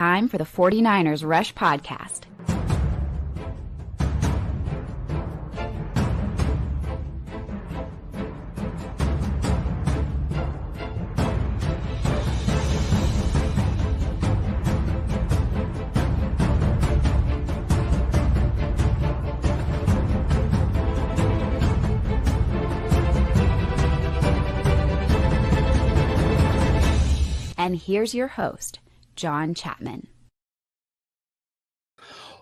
Time for the 49ers Rush Podcast. And here's your host, John Chapman.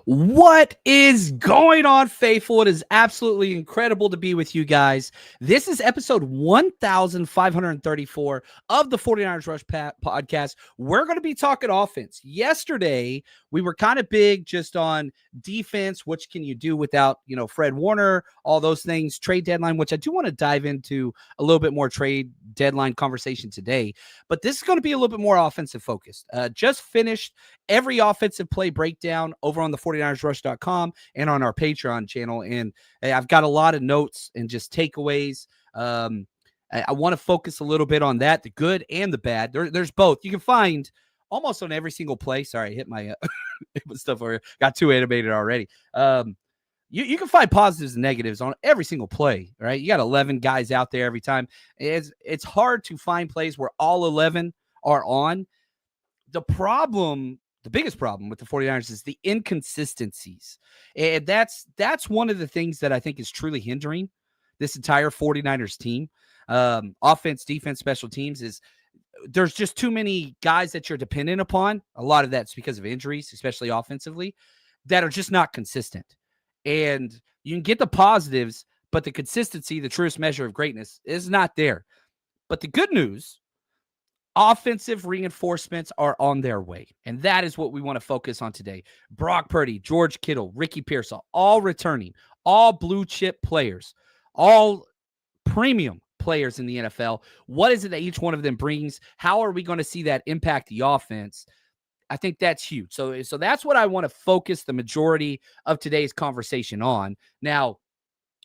What is going on, faithful? It is absolutely incredible to be with you guys. This is episode 1534 of the 49ers Rush podcast. We're going to be talking offense. Yesterday, we were kind of big just on defense. What can you do without, Fred Warner, all those things, trade deadline, which I do want to dive into a little bit more trade deadline conversation today. But this is going to be a little bit more offensive focused. Just finished every offensive play breakdown over on the 49ersrush.com and on our Patreon channel. And I've got a lot of notes and just takeaways. I want to focus a little bit on that, the good and the bad. There's both. You can find almost on every single play. Sorry, I hit my stuff over here. Got too animated already. You can find positives and negatives on every single play, right? You got 11 guys out there every time. It's hard to find plays where all 11 are on. The biggest problem with the 49ers is the inconsistencies. And that's one of the things that I think is truly hindering this entire 49ers team. Offense, defense, special teams is there's just too many guys that you're dependent upon. A lot of that's because of injuries, especially offensively, that are just not consistent. And you can get the positives, but the consistency, the truest measure of greatness, is not there. But the good news, offensive reinforcements are on their way, and that is what we want to focus on today. Brock Purdy, George Kittle, Ricky Pearsall, all returning, all blue chip players, all premium players in the NFL. What is it that each one of them brings? How are we going to see that impact the offense? I think that's huge. So that's what I want to focus the majority of today's conversation on. Now,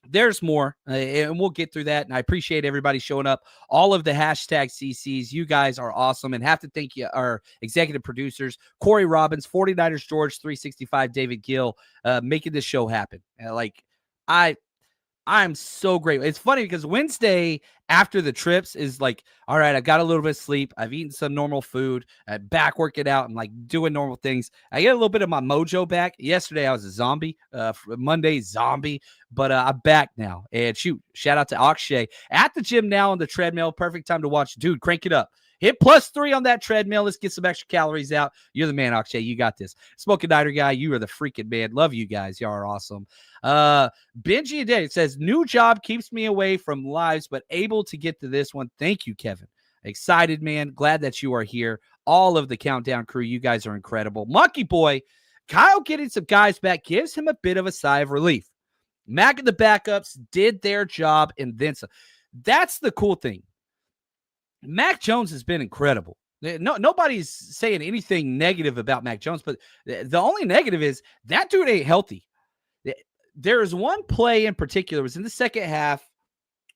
there's more, and we'll get through that. And I appreciate everybody showing up. All of the hashtag CCs, you guys are awesome. And have to thank you, our executive producers, Corey Robbins, 49ers George, 365, David Gill, making this show happen. I'm so grateful. It's funny because Wednesday after the trips is like, all right, I've got a little bit of sleep. I've eaten some normal food. I'm back working out and like doing normal things. I get a little bit of my mojo back. Yesterday I was a zombie. Monday zombie, but I'm back now. And shout out to Akshay at the gym now on the treadmill. Perfect time to watch. Dude, crank it up. Hit +3 on that treadmill. Let's get some extra calories out. You're the man, Akshay. You got this. Smoking Niner guy, you are the freaking man. Love you guys. Y'all are awesome. Benji Adair says, new job keeps me away from lives, but able to get to this one. Thank you, Kevin. Excited, man. Glad that you are here. All of the Countdown crew, you guys are incredible. Monkey Boy, Kyle getting some guys back gives him a bit of a sigh of relief. Mac and the backups did their job and then some. That's the cool thing. Mac Jones has been incredible. Nobody's saying anything negative about Mac Jones, but the only negative is that dude ain't healthy. There is one play in particular. It was in the second half.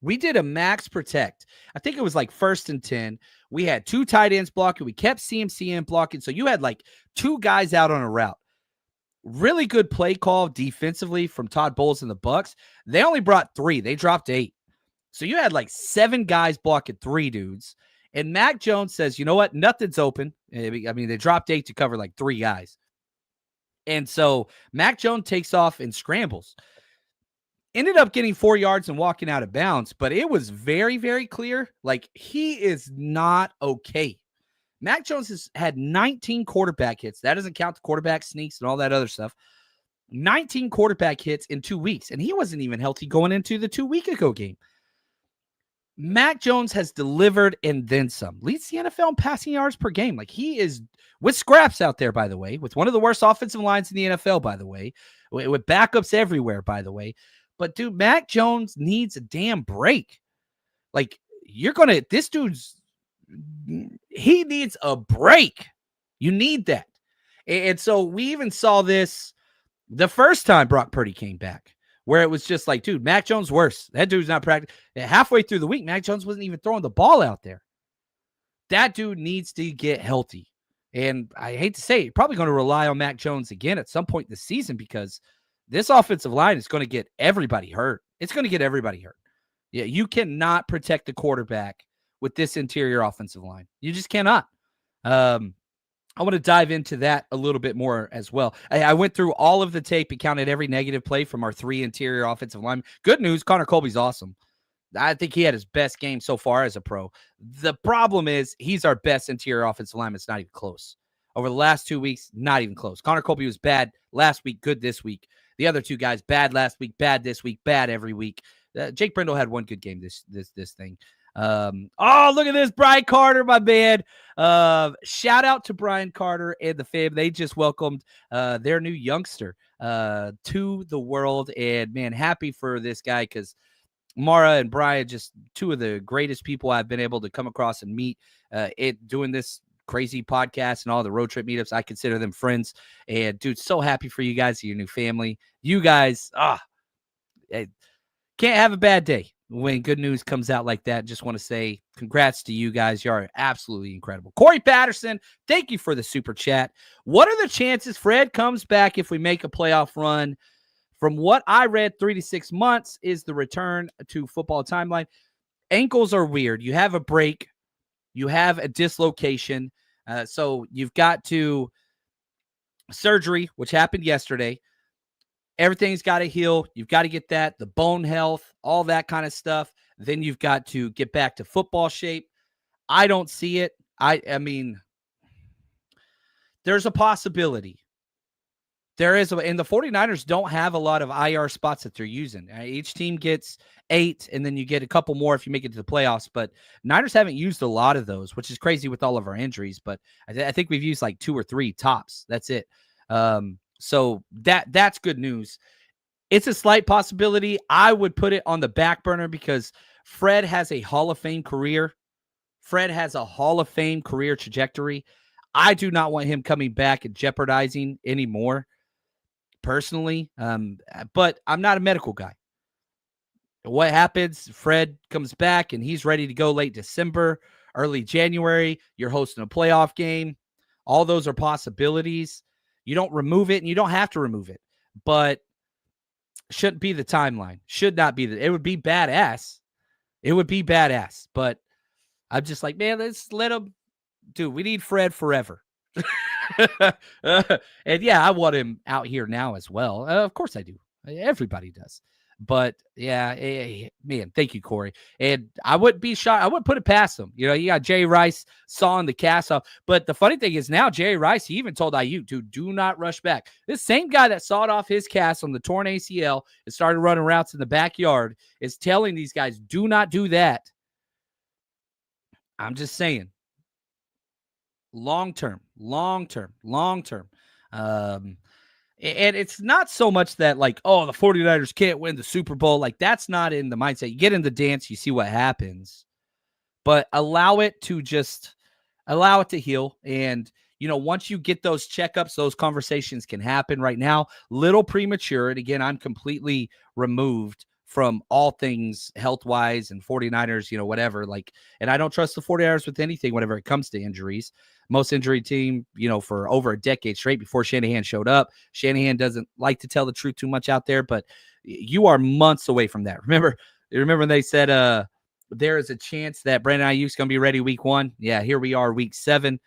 We did a max protect. I think it was like 1st and 10. We had 2 tight ends blocking. We kept CMC in blocking. So you had like 2 guys out on a route. Really good play call defensively from Todd Bowles and the Bucs. They only brought 3. They dropped 8. So you had like 7 guys blocking 3 dudes. And Mac Jones says, you know what? Nothing's open. I mean, they dropped 8 to cover like 3 guys. And so Mac Jones takes off and scrambles. Ended up getting 4 yards and walking out of bounds. But it was very, very clear. Like, he is not okay. Mac Jones has had 19 quarterback hits. That doesn't count the quarterback sneaks and all that other stuff. 19 quarterback hits in 2 weeks. And he wasn't even healthy going into the 2-week-ago game. Mac Jones has delivered and then some. Leads the NFL in passing yards per game. Like, he is with scraps out there, by the way, with one of the worst offensive lines in the NFL, by the way, with backups everywhere, by the way. But, dude, Mac Jones needs a damn break. Like, this dude's, he needs a break. You need that. And so we even saw this the first time Brock Purdy came back, where it was just like, dude, Mac Jones worse. That dude's not practicing. Halfway through the week, Mac Jones wasn't even throwing the ball out there. That dude needs to get healthy. And I hate to say it, you're probably going to rely on Mac Jones again at some point this season because this offensive line is going to get everybody hurt. It's going to get everybody hurt. Yeah, you cannot protect the quarterback with this interior offensive line. You just cannot. I want to dive into that a little bit more as well. I went through all of the tape and counted every negative play from our 3 interior offensive linemen. Good news, Connor Colby's awesome. I think he had his best game so far as a pro. The problem is he's our best interior offensive lineman. It's not even close. Over the last 2 weeks, not even close. Connor Colby was bad last week, good this week. The other 2 guys, bad last week, bad this week, bad every week. Jake Brindle had 1 good game this thing. Oh, look at this. Brian Carter, my man. Shout out to Brian Carter and the fam. They just welcomed their new youngster to the world. And, man, happy for this guy because Mara and Brian, just 2 of the greatest people I've been able to come across and meet doing this crazy podcast and all the road trip meetups. I consider them friends. And, dude, so happy for you guys, your new family. You guys, can't have a bad day when good news comes out like that. Just want to say congrats to you guys. You are absolutely incredible. Corey Patterson, thank you for the super chat. What are the chances Fred comes back if we make a playoff run? From what I read, 3 to 6 months is the return to football timeline. Ankles are weird. You have a break. You have a dislocation. So you've got to surgery, which happened yesterday. Everything's got to heal. You've got to get that, the bone health, all that kind of stuff. Then you've got to get back to football shape. I don't see it. I mean, there's a possibility. There is, and the 49ers don't have a lot of IR spots that they're using. Each team gets 8, and then you get a couple more if you make it to the playoffs. But Niners haven't used a lot of those, which is crazy with all of our injuries. But I think we've used like 2 or 3 tops. That's it. So that's good news. It's a slight possibility. I would put it on the back burner because Fred has a Hall of Fame career. Fred has a Hall of Fame career trajectory. I do not want him coming back and jeopardizing anymore, personally. But I'm not a medical guy. What happens? Fred comes back and he's ready to go late December, early January. You're hosting a playoff game. All those are possibilities. You don't remove it, and you don't have to remove it. But shouldn't be the timeline. Should not be. It would be badass. It would be badass. But I'm just like, man, let's let him. Dude, we need Fred forever. And, yeah, I want him out here now as well. Of course I do. Everybody does. But, yeah, man, thank you, Corey. And I wouldn't be shocked. I wouldn't put it past him. You know, you got Jerry Rice sawing the cast off. But the funny thing is now Jerry Rice, he even told IU, dude, do not rush back. This same guy that sawed off his cast on the torn ACL and started running routes in the backyard is telling these guys, do not do that. I'm just saying. Long-term. And it's not so much that like, oh, the 49ers can't win the Super Bowl. Like, that's not in the mindset. You get in the dance, you see what happens. But allow it to heal. And, you know, once you get those checkups, those conversations can happen. Right now, little premature. And again, I'm completely removed from all things health-wise and 49ers, you know, whatever. Like, and I don't trust the 49ers with anything whenever it comes to injuries. Most injury team, you know, for over a decade straight before Shanahan showed up. Shanahan doesn't like to tell the truth too much out there, but you are months away from that. Remember when they said there is a chance that Brandon Ayuk's going to be ready week 1? Yeah, here we are, week 7.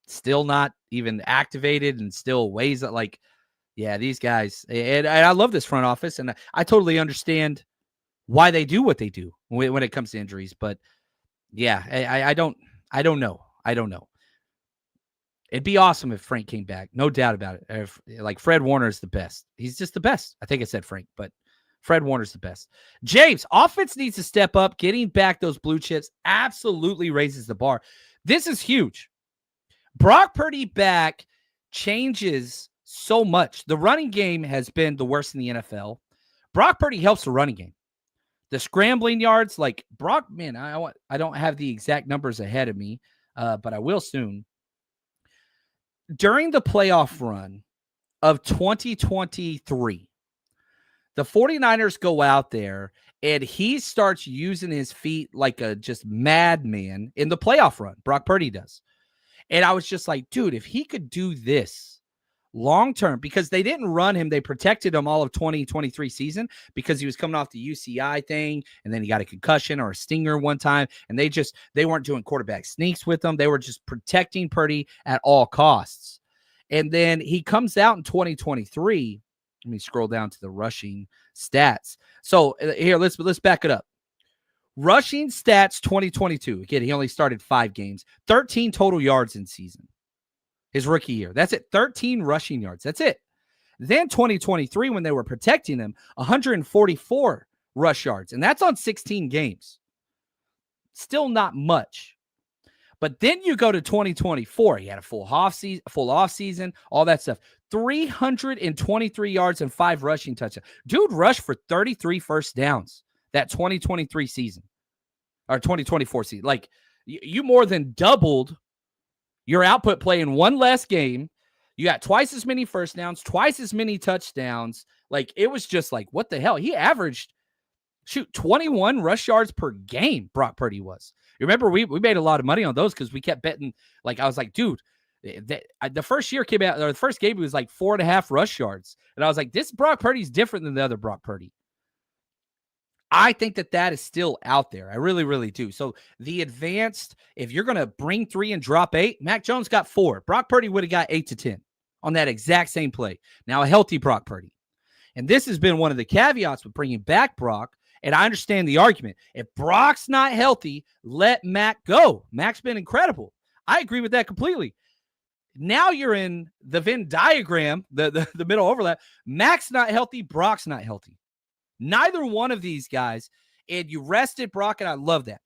Still not even activated and still ways that, like, yeah, these guys. And I love this front office, and I totally understand why they do what they do when it comes to injuries. But, yeah, I don't know. It'd be awesome if Frank came back. No doubt about it. Like, Fred Warner is the best. He's just the best. I think I said Frank, but Fred Warner's the best. James, offense needs to step up. Getting back those blue chips absolutely raises the bar. This is huge. Brock Purdy back changes so much. The running game has been the worst in the NFL. Brock Purdy helps the running game. The scrambling yards, like Brock, man, I don't have the exact numbers ahead of me, but I will soon. During the playoff run of 2023, the 49ers go out there and he starts using his feet like a just madman in the playoff run. Brock Purdy does. And I was just like, dude, if he could do this long term, because they didn't run him, they protected him all of 2023 season because he was coming off the UCI thing, and then he got a concussion or a stinger one time, and they weren't doing quarterback sneaks with him. They were just protecting Purdy at all costs. And then he comes out in 2023. Let me scroll down to the rushing stats. So here, let's back it up. Rushing stats 2022. Again, he only started 5 games, 13 total yards in season. His rookie year. That's it. 13 rushing yards. That's it. Then 2023, when they were protecting him, 144 rush yards. And that's on 16 games. Still not much. But then you go to 2024. He had a full off season, all that stuff. 323 yards and 5 rushing touchdowns. Dude rushed for 33 first downs that 2023 season or 2024 season. Like, you more than doubled your output play in one less game. You got twice as many first downs, twice as many touchdowns. Like, it was just like, what the hell? He averaged, 21 rush yards per game, Brock Purdy was. You remember, we made a lot of money on those because we kept betting. Like, I was like, dude, the first year came out, or the first game, it was like 4.5 rush yards. And I was like, this Brock Purdy's different than the other Brock Purdy. I think that is still out there. I really, really do. So the advanced, if you're going to bring 3 and drop 8, Mac Jones got 4. Brock Purdy would have got 8 to 10 on that exact same play. Now, a healthy Brock Purdy. And this has been one of the caveats with bringing back Brock. And I understand the argument. If Brock's not healthy, let Mac go. Mac's been incredible. I agree with that completely. Now you're in the Venn diagram, the middle overlap. Mac's not healthy. Brock's not healthy. Neither one of these guys, and you rested Brock, and I love that.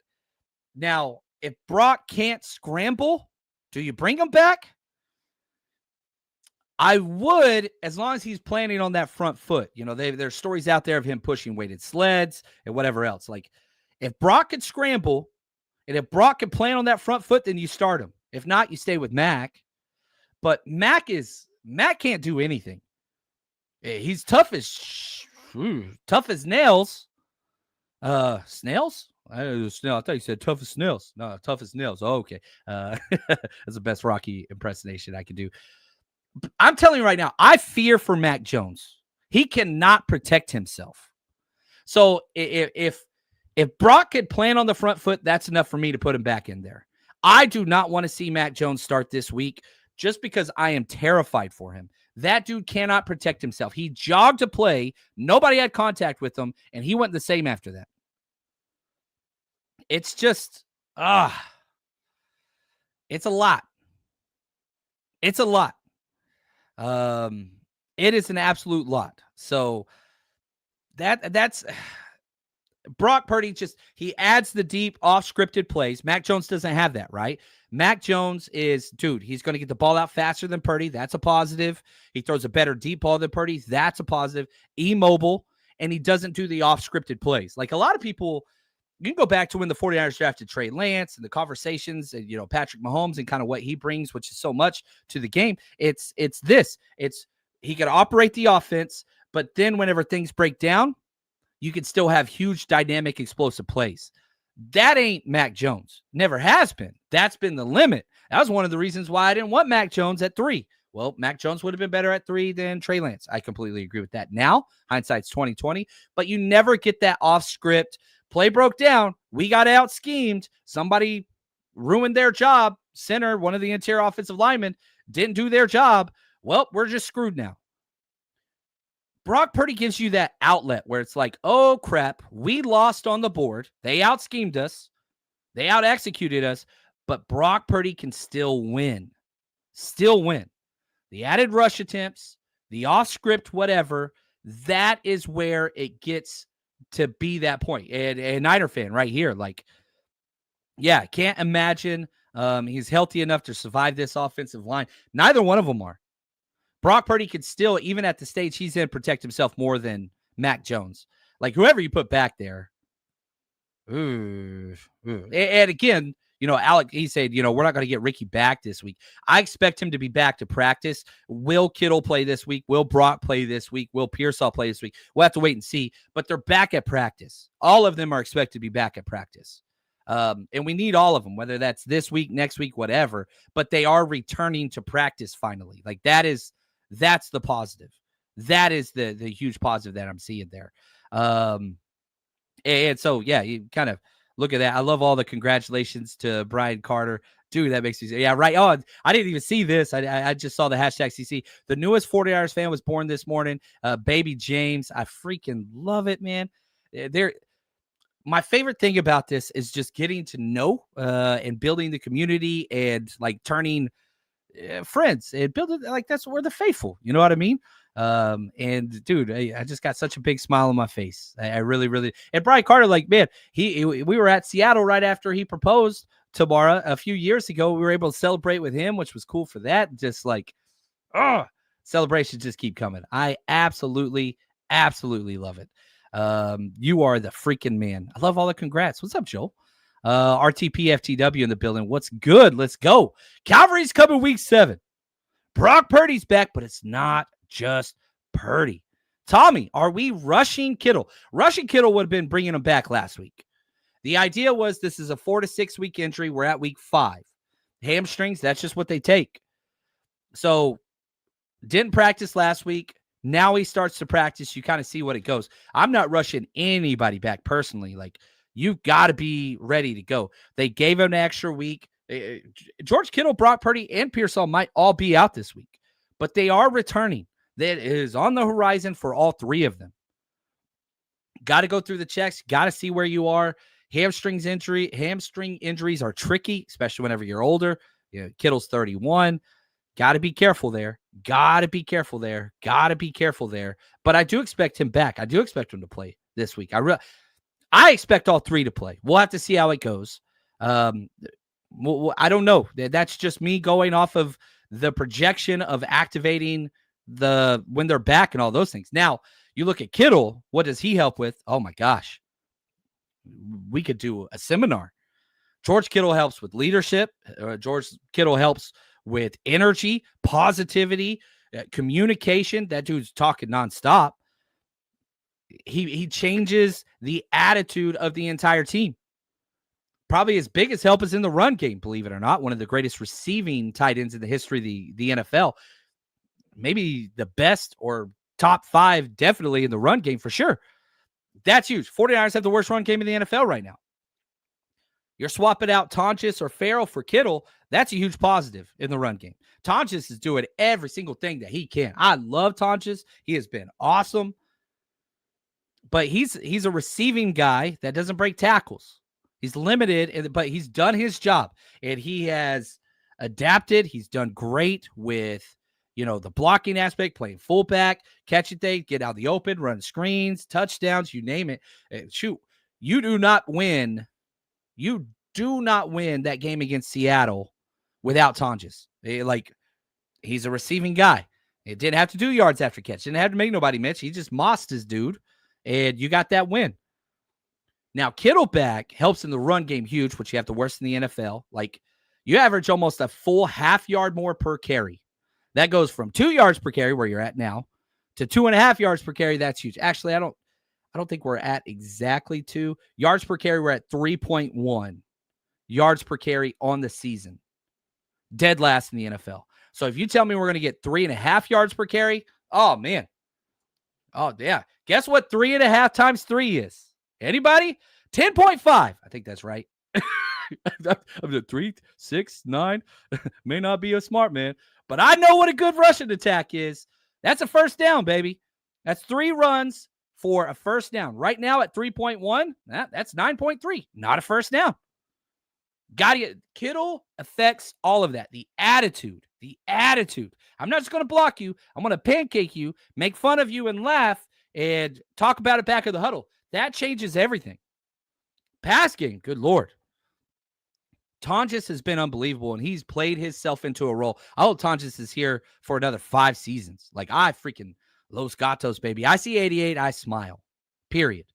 Now, if Brock can't scramble, do you bring him back? I would, as long as he's planning on that front foot. You know, there's stories out there of him pushing weighted sleds and whatever else. Like, if Brock could scramble, and if Brock can plan on that front foot, then you start him. If not, you stay with Mac. But Mac can't do anything. He's tough as nails. Snails? Snail. I thought you said tough as snails. No, tough as nails. Oh, okay. That's the best Rocky impersonation I could do. I'm telling you right now, I fear for Mac Jones. He cannot protect himself. So if Brock could plan on the front foot, that's enough for me to put him back in there. I do not want to see Mac Jones start this week just because I am terrified for him. That dude cannot protect himself. He jogged to play. Nobody had contact with him, and he went the same after that. It's just, it's a lot. It's a lot. It is an absolute lot. So that's Brock Purdy. He adds the deep off scripted plays. Mac Jones doesn't have that, right? Mac Jones he's going to get the ball out faster than Purdy. That's a positive. He throws a better deep ball than Purdy. That's a positive. Mobile, and he doesn't do the off scripted plays. Like, a lot of people, you can go back to when the 49ers drafted Trey Lance and the conversations and, Patrick Mahomes and kind of what he brings, which is so much to the game. It's he can operate the offense, but then whenever things break down, you can still have huge, dynamic, explosive plays. That ain't Mac Jones. Never has been. That's been the limit. That was one of the reasons why I didn't want Mac Jones at 3. Well, Mac Jones would have been better at 3 than Trey Lance. I completely agree with that. Now, hindsight's 20/20, but you never get that off script. Play broke down. We got out schemed. Somebody ruined their job. Center, one of the interior offensive linemen, didn't do their job. Well, we're just screwed now. Brock Purdy gives you that outlet where it's like, oh, crap, we lost on the board. They out-schemed us. They out-executed us. But Brock Purdy can still win. Still win. The added rush attempts, the off-script whatever, that is where it gets to be that point. And a Niner fan right here, like, yeah, can't imagine he's healthy enough to survive this offensive line. Neither one of them are. Brock Purdy could still, even at the stage he's in, protect himself more than Mac Jones. Like, whoever you put back there. And again, Alec, he said, we're not going to get Ricky back this week. I expect him to be back to practice. Will Kittle play this week? Will Brock play this week? Will Pearsall play this week? We'll have to wait and see. But they're back at practice. All of them are expected to be back at practice. And we need all of them, whether that's this week, next week, whatever. But they are returning to practice finally. Like that's the positive. That is the huge positive that I'm seeing there. And so, yeah, you kind of look at that. I love all the congratulations to Brian Carter. Dude, that makes me say, yeah, right. Oh, I didn't even see this. I just saw the hashtag CC. The newest 49ers fan was born this morning. Baby James. I freaking love it, man. My favorite thing about this is just getting to know and building the community and like turning friends and building like that's where the faithful. You know what I mean? And dude, I just got such a big smile on my face. I really, really. And Brian Carter, like, man, we were at Seattle right after he proposed to Mara a few years ago. We were able to celebrate with him, which was cool for that. Just like, celebrations just keep coming. I absolutely love it. You are the freaking man. I love all the congrats. What's up, Joel? RTPFTW in the building. What's good? Let's go. Calvary's coming week 7. Brock Purdy's back, but it's not just Purdy. Tommy, are we rushing Kittle? Rushing Kittle would have been bringing him back last week. The idea was this is a 4 to 6 week injury. We're at week 5. Hamstrings, that's just what they take. So didn't practice last week. Now he starts to practice. You kind of see what it goes. I'm not rushing anybody back personally. Like, you've got to be ready to go. They gave him an extra week. George Kittle, Brock Purdy, and Pearsall might all be out this week, but they are returning. That is on the horizon for all 3 of them. Got to go through the checks. Got to see where you are. Hamstring injuries are tricky, especially whenever you're older. Kittle's 31. Got to be careful there. Got to be careful there. But I do expect him back. I do expect him to play this week. I expect all 3 to play. We'll have to see how it goes. I don't know. That's just me going off of the projection of activating when they're back and all those things. Now, you look at Kittle. What does he help with? Oh, my gosh. We could do a seminar. George Kittle helps with leadership. George Kittle helps with energy, positivity, communication. That dude's talking nonstop. He changes the attitude of the entire team. Probably his biggest help is in the run game, believe it or not. One of the greatest receiving tight ends in the history of the NFL. Maybe the best or top 5 definitely in the run game for sure. That's huge. 49ers have the worst run game in the NFL right now. You're swapping out Tonjes or Farrell for Kittle. That's a huge positive in the run game. Tonjes is doing every single thing that he can. I love Tonjes. He has been awesome. But he's a receiving guy that doesn't break tackles. He's limited, but he's done his job. And he has adapted. He's done great with, the blocking aspect, playing fullback, catching things, get out of the open, run screens, touchdowns, you name it. Shoot, you do not win that game against Seattle without Tonjes. He's a receiving guy. It didn't have to do yards after catch. Didn't have to make nobody miss. He just mossed his dude, and you got that win. Now, Kittle back helps in the run game huge, which you have the worst in the NFL. Like, you average almost a full half yard more per carry. That goes from 2 yards per carry, where you're at now, to 2.5 yards per carry. That's huge. Actually, I don't think we're at exactly 2 yards per carry. We're at 3.1 yards per carry on the season. Dead last in the NFL. So if you tell me we're going to get 3.5 yards per carry, oh, man. Oh, yeah. Guess what 3.5 times 3 is? Anybody? 10.5. I think that's right. I'm the 3, 6, 9. May not be a smart man, but I know what a good rushing attack is. That's a first down, baby. That's 3 runs for a first down. Right now at 3.1, that's 9.3. Not a first down. Kittle affects all of that. The attitude. I'm not just going to block you. I'm going to pancake you, make fun of you, and laugh, and talk about it back in the huddle. That changes everything. Pass game, good Lord. Tonjes has been unbelievable, and he's played himself into a role. I hope Tonjes is here for another 5 seasons. Like, I freaking Los Gatos, baby. I see 88, I smile. Period.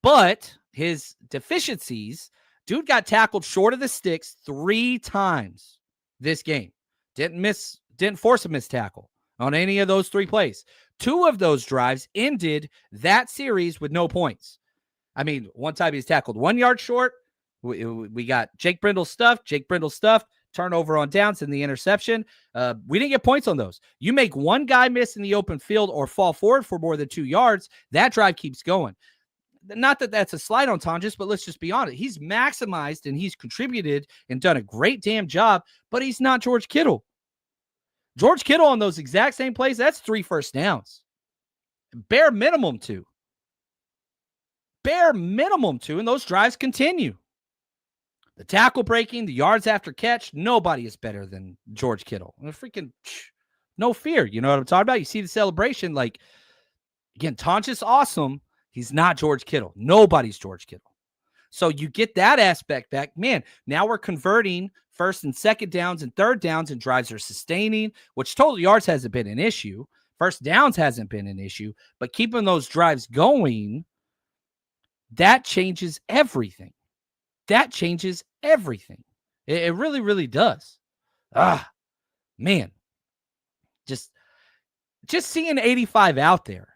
But his deficiencies, dude got tackled short of the sticks 3 times this game. Didn't force a missed tackle on any of those 3 plays. 2 of those drives ended that series with no points. I mean, one time he's tackled 1 yard short. We got Jake Brindle stuffed. Turnover on downs and the interception. We didn't get points on those. You make one guy miss in the open field or fall forward for more than 2 yards, that drive keeps going. Not that that's a slight on Tonjes, but let's just be honest. He's maximized and he's contributed and done a great damn job, but he's not George Kittle. George Kittle on those exact same plays, that's 3 first downs. Bare minimum 2. And those drives continue. The tackle breaking, the yards after catch, nobody is better than George Kittle. Freaking no fear. You know what I'm talking about? You see the celebration. Like, again, Tonjes awesome. He's not George Kittle. Nobody's George Kittle. So you get that aspect back. Man, now we're converting first and second downs and third downs, and drives are sustaining, which total yards hasn't been an issue. First downs hasn't been an issue. But keeping those drives going, that changes everything. It really, really does. Man. Just seeing 85 out there.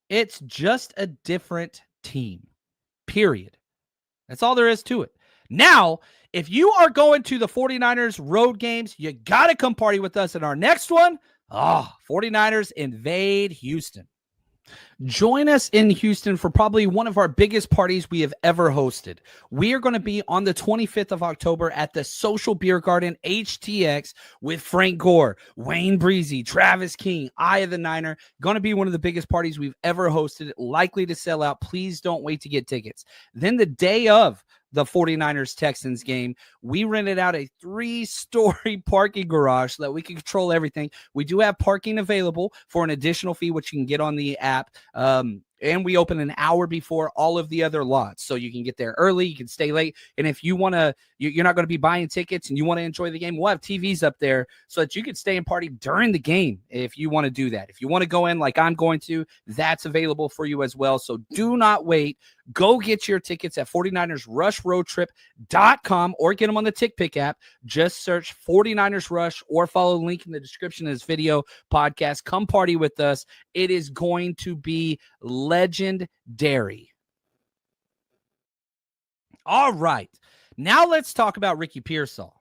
It's just a different team. Period. That's all there is to it. Now, if you are going to the 49ers road games, you got to come party with us in our next one. 49ers invade Houston. Join us in Houston for probably one of our biggest parties we have ever hosted. We are going to be on the 25th of October at the Social Beer Garden HTX with Frank Gore, Wayne Breezy, Travis King, Eye of the Niner. Going to be one of the biggest parties we've ever hosted, likely to sell out. Please don't wait to get tickets. Then the day of the 49ers-Texans game, we rented out a 3-story parking garage so that we can control everything. We do have parking available for an additional fee, which you can get on the app. And we open an hour before all of the other lots. So you can get there early, you can stay late. And if you want to, you're not going to be buying tickets and you want to enjoy the game, we'll have TVs up there so that you can stay and party during the game if you want to do that. If you want to go in like I'm going to, that's available for you as well. So do not wait. Go get your tickets at 49ersRushRoadTrip.com or get them on the TickPick app. Just search 49ers Rush or follow the link in the description of this video podcast. Come party with us. It is going to be legendary. All right. Now let's talk about Ricky Pearsall.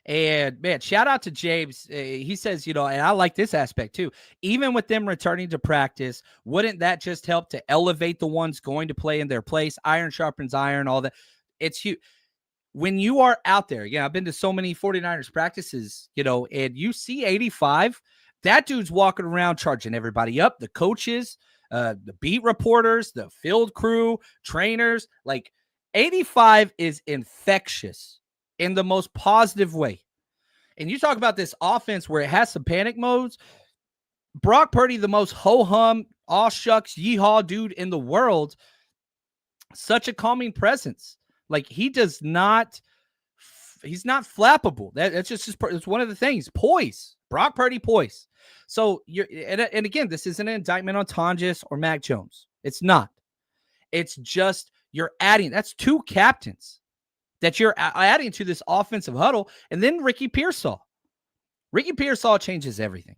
And, man, shout out to James. He says, and I like this aspect too. Even with them returning to practice, wouldn't that just help to elevate the ones going to play in their place? Iron sharpens iron, all that. It's huge. When you are out there, I've been to so many 49ers practices, and you see 85, that dude's walking around charging everybody up, the coaches, the beat reporters, the field crew, trainers. Like, 85 is infectious in the most positive way. And you talk about this offense where it has some panic modes. Brock Purdy, the most ho-hum, aw shucks, yeehaw dude in the world. Such a calming presence. Like, he's not flappable. That's just it's one of the things. Poise. Brock Purdy, poise. So, and again, this isn't an indictment on Tonjes or Mac Jones. It's not. It's just you're adding. That's 2 captains that you're adding to this offensive huddle. And then Ricky Pearsall. Ricky Pearsall changes everything.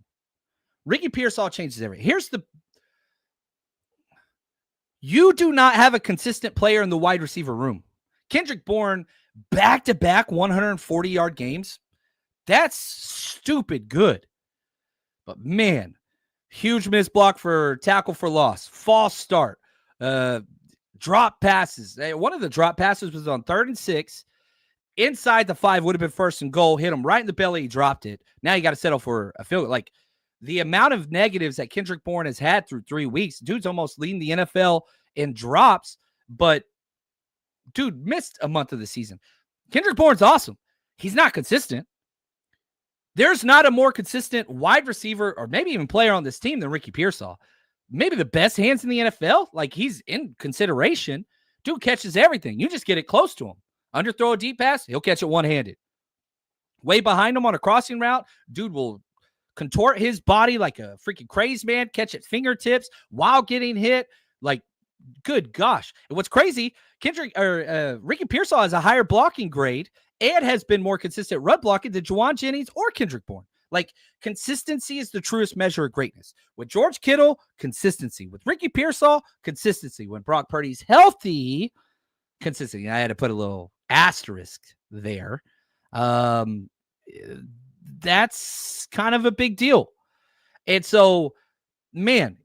You do not have a consistent player in the wide receiver room. Kendrick Bourne, back-to-back 140-yard games. That's stupid good. But, man, huge missed block for tackle for loss. False start. Drop passes. One of the drop passes was on 3rd and 6. Inside the 5 would have been 1st and goal. Hit him right in the belly. He dropped it. Now you got to settle for a field goal. Like, the amount of negatives that Kendrick Bourne has had through 3 weeks, dude's almost leading the NFL in drops, but dude missed a month of the season. Kendrick Bourne's awesome. He's not consistent. There's not a more consistent wide receiver or maybe even player on this team than Ricky Pearsall. Maybe the best hands in the NFL. Like, he's in consideration. Dude catches everything. You just get it close to him. Underthrow a deep pass, he'll catch it one-handed. Way behind him on a crossing route, dude will contort his body like a freaking crazed man, catch it fingertips while getting hit. Like, good gosh. And what's crazy, Ricky Pearsall has a higher blocking grade and has been more consistent run blocking than Juwan Jennings or Kendrick Bourne. Like, consistency is the truest measure of greatness. With George Kittle, consistency. With Ricky Pearsall, consistency. When Brock Purdy's healthy, consistency. I had to put a little asterisk there. That's kind of a big deal. And so, man,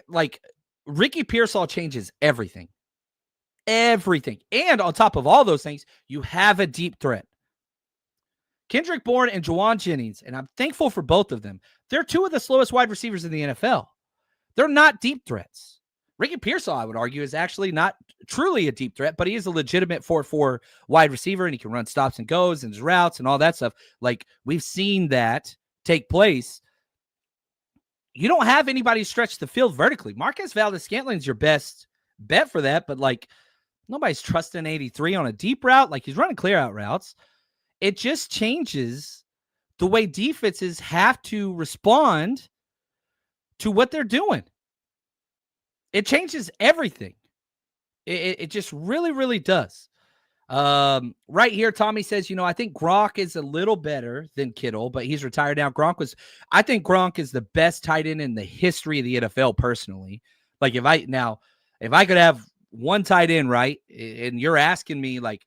like, Ricky Pearsall changes everything. Everything. And on top of all those things, you have a deep threat. Kendrick Bourne and Juwan Jennings, and I'm thankful for both of them. They're two of the slowest wide receivers in the NFL. They're not deep threats. Ricky Pearsall, I would argue, is actually not truly a deep threat, but he is a legitimate 4-4 wide receiver, and he can run stops and goes and his routes and all that stuff. Like, we've seen that take place. You don't have anybody stretch the field vertically. Marquez Valdes-Scantlin's your best bet for that, but, like, nobody's trusting 83 on a deep route. Like, he's running clear out routes. It just changes the way defenses have to respond to what they're doing. It changes everything. It just really, really does. Right here, Tommy says, I think Gronk is a little better than Kittle, but he's retired now. I think Gronk is the best tight end in the history of the NFL personally. Like, if I could have one tight end, right, and you're asking me, like,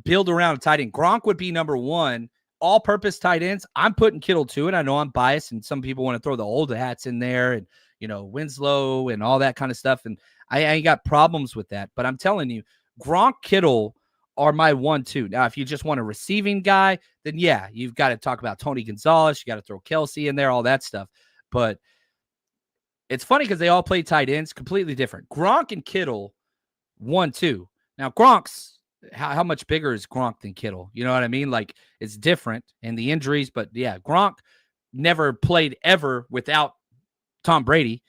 build around a tight end, Gronk would be number one. All-purpose tight ends, I'm putting Kittle too, and I know I'm biased, and some people want to throw the old hats in there, and Winslow and all that kind of stuff, and I ain't got problems with that. But I'm telling you, Gronk, Kittle are my 1-2. Now, if you just want a receiving guy, then yeah, you've got to talk about Tony Gonzalez. You got to throw Kelsey in there, all that stuff. But it's funny because they all play tight ends, completely different. Gronk and Kittle, 1-2. Now, Gronk's how much bigger is Gronk than Kittle? You know what I mean? Like, it's different and the injuries, but yeah, Gronk never played ever without Tom Brady.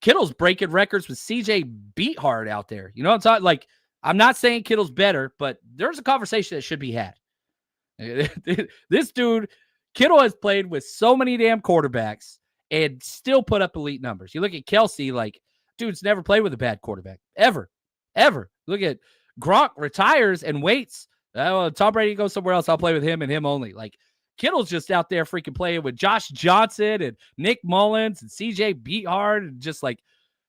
Kittle's breaking records with CJ Beathard out there. You know what I'm talking? Like, I'm not saying Kittle's better, but there's a conversation that should be had. This dude, Kittle, has played with so many damn quarterbacks and still put up elite numbers. You look at Kelsey, like, dude's never played with a bad quarterback. Ever. Look at Gronk, retires and waits. Tom Brady goes somewhere else. I'll play with him and him only. Like, Kittle's just out there freaking playing with Josh Johnson and Nick Mullins and CJ Beathard, and just like,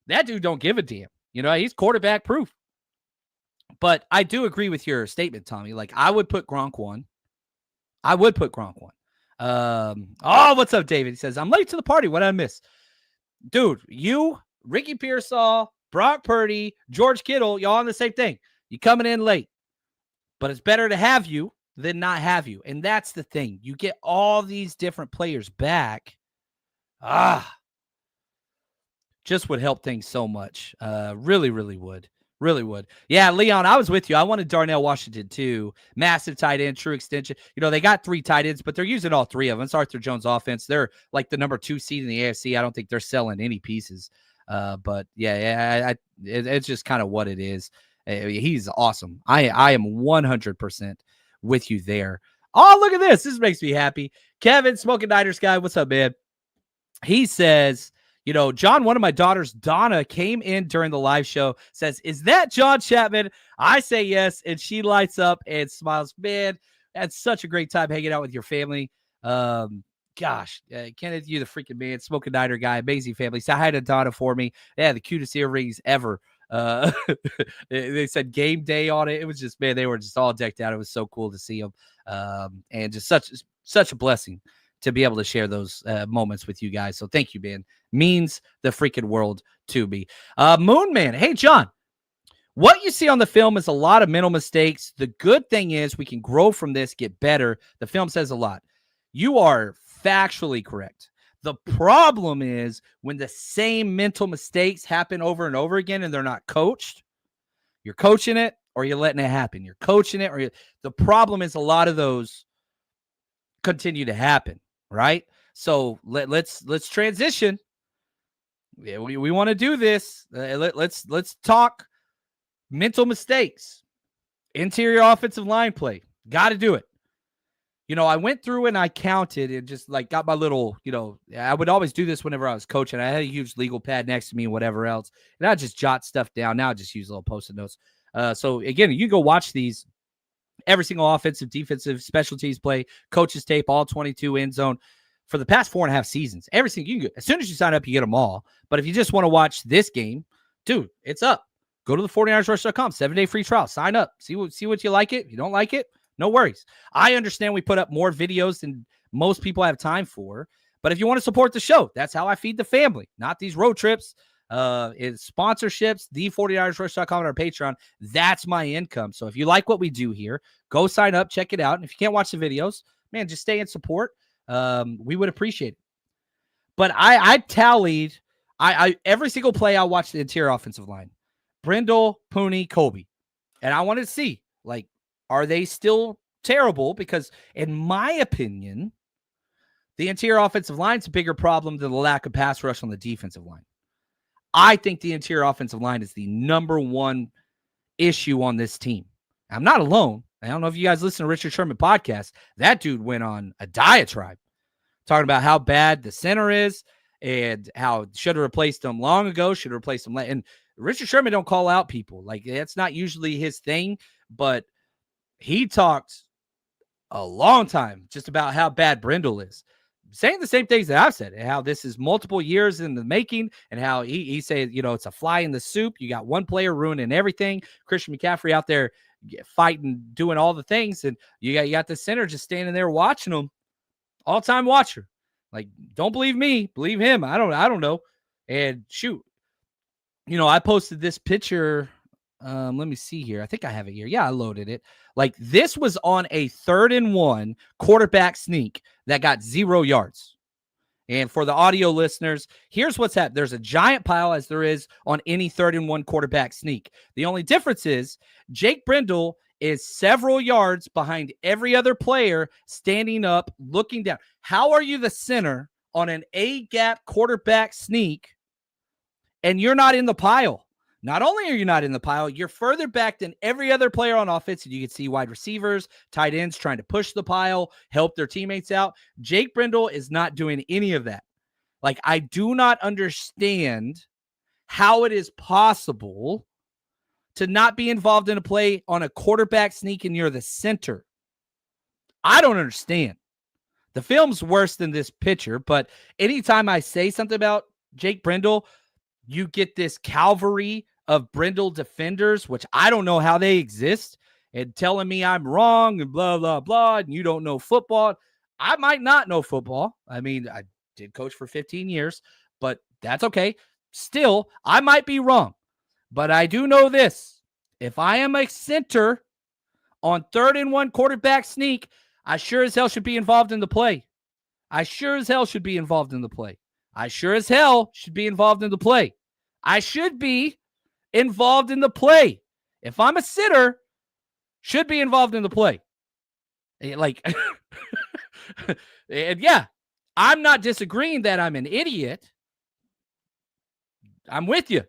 that dude don't give a damn. He's quarterback proof. But I do agree with your statement, Tommy. Like, I would put Gronk one. What's up, David? He says, I'm late to the party. What did I miss? Dude, you, Ricky Pearsall, Brock Purdy, George Kittle, y'all on the same thing. You coming in late. But it's better to have you than not have you. And that's the thing. You get all these different players back. Just would help things so much. Really, really would. Really would. Yeah, Leon, I was with you. I wanted Darnell Washington too. Massive tight end, true extension. They got 3 tight ends, but they're using all 3 of them. It's Arthur Jones' offense. They're like the number 2 seed in the AFC. I don't think they're selling any pieces. But it's just kind of what it is. He's awesome. I am 100% with you there. Oh, look at this. This makes me happy. Kevin, Smoking Niners guy. What's up, man? He says, John, one of my daughters, Donna, came in during the live show, says, is that John Chapman? I say yes. And she lights up and smiles. Man, that's such a great time hanging out with your family. Kenneth, you the freaking man. Smoking Niner guy. Amazing family. Say hi to Donna for me. Yeah, the cutest earrings ever. They said game day on it. It was just, man, they were just all decked out. It was so cool to see them. And just such a blessing to be able to share those moments with you guys. So thank you, man. Means the freaking world to me. Moon Man. Hey, John, what you see on the film is a lot of mental mistakes. The good thing is we can grow from this, get better. The film says a lot. You are factually correct. The problem is when the same mental mistakes happen over and over again and they're not coached. You're coaching it or you're letting it happen. You're coaching it the problem is a lot of those continue to happen, right? So let's transition. Yeah, we want to do this. Let's talk mental mistakes. Interior offensive line play. Got to do it. I went through and I counted and just like got my little, I would always do this whenever I was coaching. I had a huge legal pad next to me and whatever else. And I just jot stuff down. Now I just use little Post-it notes. So again, you go watch these every single offensive, defensive, special teams play, coaches tape, all 22 end zone for the past 4.5 seasons. Everything you can get. As soon as you sign up, you get them all. But if you just want to watch this game, dude, it's up. Go to the 49ersrush.com, 7-day free trial. Sign up. See what you like it. If you don't like it, no worries. I understand we put up more videos than most people have time for. But if you want to support the show, that's how I feed the family, not these road trips. It's sponsorships, the49ersrush.com and our Patreon. That's my income. So if you like what we do here, go sign up, check it out. And if you can't watch the videos, man, just stay in support. We would appreciate it. But I tallied every single play I watched the interior offensive line. Brindle, Pooney, Colby. And I wanted to see, like, are they still terrible? Because in my opinion, the interior offensive line is a bigger problem than the lack of pass rush on the defensive line. I think the interior offensive line is the number one issue on this team. I'm not alone. I don't know if you guys listen to Richard Sherman podcast. That dude went on a diatribe talking about how bad the center is and how should have replaced them long ago, should have replaced them. And Richard Sherman don't call out people. Like, that's not usually his thing, but he talked a long time just about how bad Brindle is. Saying the same things that I've said, and how this is multiple years in the making, and how he said, it's a fly in the soup. You got one player ruining everything. Christian McCaffrey out there fighting, doing all the things, and you got the center just standing there watching them. All-time watcher. Like, don't believe me, believe him. I don't know. And shoot, I posted this picture. Let me see here. I think I have it here. Yeah, I loaded it. Like, this was on a 3rd and 1 quarterback sneak that got 0 yards. And for the audio listeners, here's what's happened. There's a giant pile, as there is on any 3rd and 1 quarterback sneak. The only difference is Jake Brindle is several yards behind every other player, standing up, looking down. How are you the center on an A-gap quarterback sneak and you're not in the pile? Not only are you not in the pile, you're further back than every other player on offense. And you can see wide receivers, tight ends trying to push the pile, help their teammates out. Jake Brindle is not doing any of that. Like, I do not understand how it is possible to not be involved in a play on a quarterback sneak and you're the center. I don't understand. The film's worse than this picture, but anytime I say something about Jake Brindle, you get this cavalry of Brindle defenders, which I don't know how they exist, and telling me I'm wrong and blah, blah, blah, and you don't know football. I might not know football. I mean, I did coach for 15 years, but that's okay. Still, I might be wrong. But I do know this. If I am a center on 3rd and 1 quarterback sneak, I sure as hell should be involved in the play. I sure as hell should be involved in the play. I sure as hell should be involved in the play. I should be involved in the play. If I'm a sitter, should be involved in the play. Like, and yeah, I'm not disagreeing that I'm an idiot. I'm with you.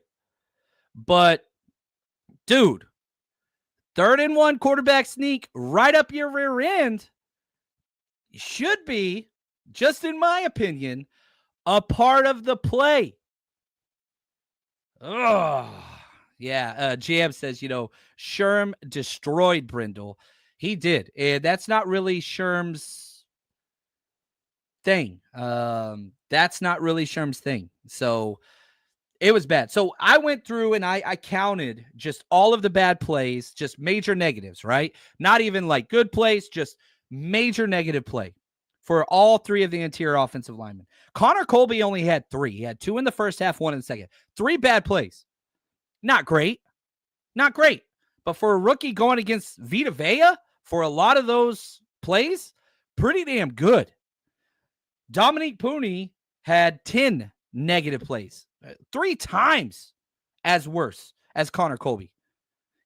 But, dude, 3rd and 1 quarterback sneak right up your rear end should be, just in my opinion, a part of the play. Oh, yeah. GM says, Sherm destroyed Brindle. He did. And that's not really Sherm's thing. That's not really Sherm's thing. So it was bad. So I went through and I counted just all of the bad plays, just major negatives, right? Not even like good plays, just major negative play for all 3 of the interior offensive linemen. Connor Colby only had 3. He had 2 in the first half, 1 in the second. 3 bad plays. Not great. Not great. But for a rookie going against Vita Vea for a lot of those plays, pretty damn good. Dominique Pooney had 10 negative plays. 3 times as worse as Connor Colby.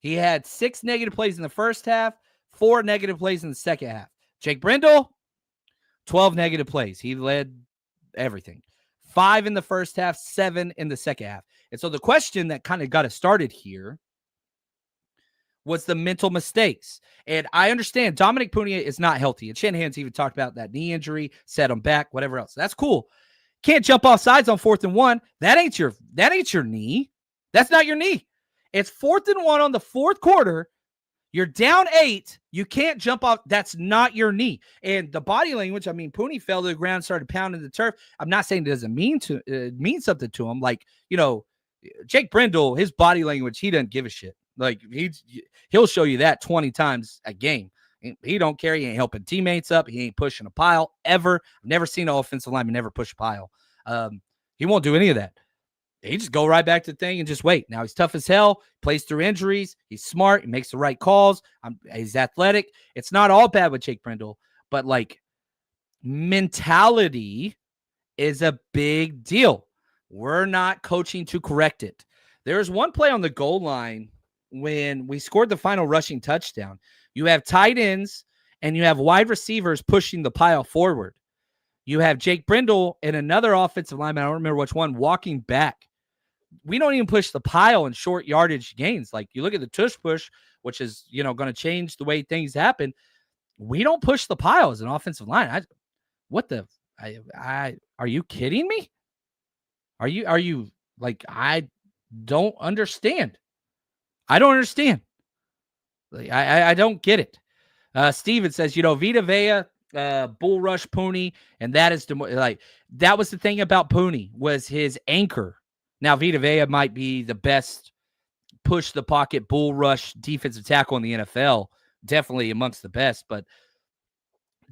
He had 6 negative plays in the first half, 4 negative plays in the second half. Jake Brindle, 12 negative plays. He led everything. 5 in the first half, 7 in the second half. And so the question that kind of got us started here was the mental mistakes. And I understand Dominic Pooney is not healthy. And Shanahan's even talked about that knee injury, set him back, whatever else. That's cool. Can't jump off sides on 4th and 1. That ain't your knee. That's not your knee. It's 4th and 1 on the 4th quarter. You're down 8. You can't jump off. That's not your knee. And the body language, I mean, Pooney fell to the ground, started pounding the turf. I'm not saying it doesn't mean something to him. Like, Jake Brindle, his body language, he doesn't give a shit. Like, he'll show you that 20 times a game. He don't care. He ain't helping teammates up. He ain't pushing a pile ever. I've never seen an offensive lineman never push a pile. He won't do any of that. He just go right back to the thing and just wait. Now he's tough as hell, plays through injuries. He's smart. He makes the right calls. He's athletic. It's not all bad with Jake Brindle, but like mentality is a big deal. We're not coaching to correct it. There's one play on the goal line when we scored the final rushing touchdown. You have tight ends and you have wide receivers pushing the pile forward. You have Jake Brindle and another offensive lineman, I don't remember which one, walking back. We don't even push the pile in short yardage gains. Like, you look at the tush push, which is, going to change the way things happen. We don't push the pile as an offensive line. Are you kidding me? Are you like, I don't understand. I don't understand. Like, I don't get it. Steven says, Vita Vea, bull rush Pooney, and that is that was the thing about Pooney, was his anchor. Now Vita Vea might be the best push the pocket bull rush defensive tackle in the NFL, definitely amongst the best, but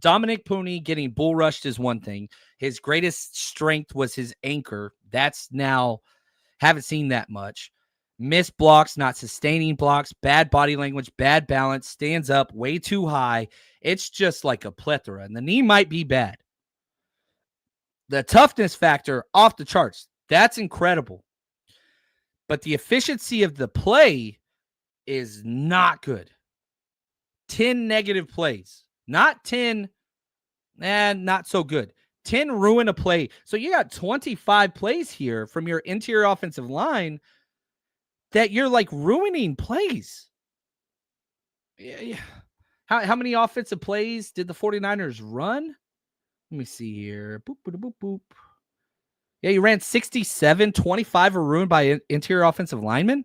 Dominic Pooney getting bull rushed is one thing. His greatest strength was his anchor. That's now, haven't seen that much. Missed blocks, not sustaining blocks, bad body language, bad balance, stands up way too high. It's just like a plethora, and the knee might be bad. The toughness factor, off the charts. That's incredible. But the efficiency of the play is not good. 10 negative plays. Not 10, not so good. 10 ruin a play. So you got 25 plays here from your interior offensive line that you're like ruining plays. Yeah. How many offensive plays did the 49ers run? Let me see here. Boop, boop, boop, boop. Yeah, you ran 67, 25 were ruined by interior offensive linemen.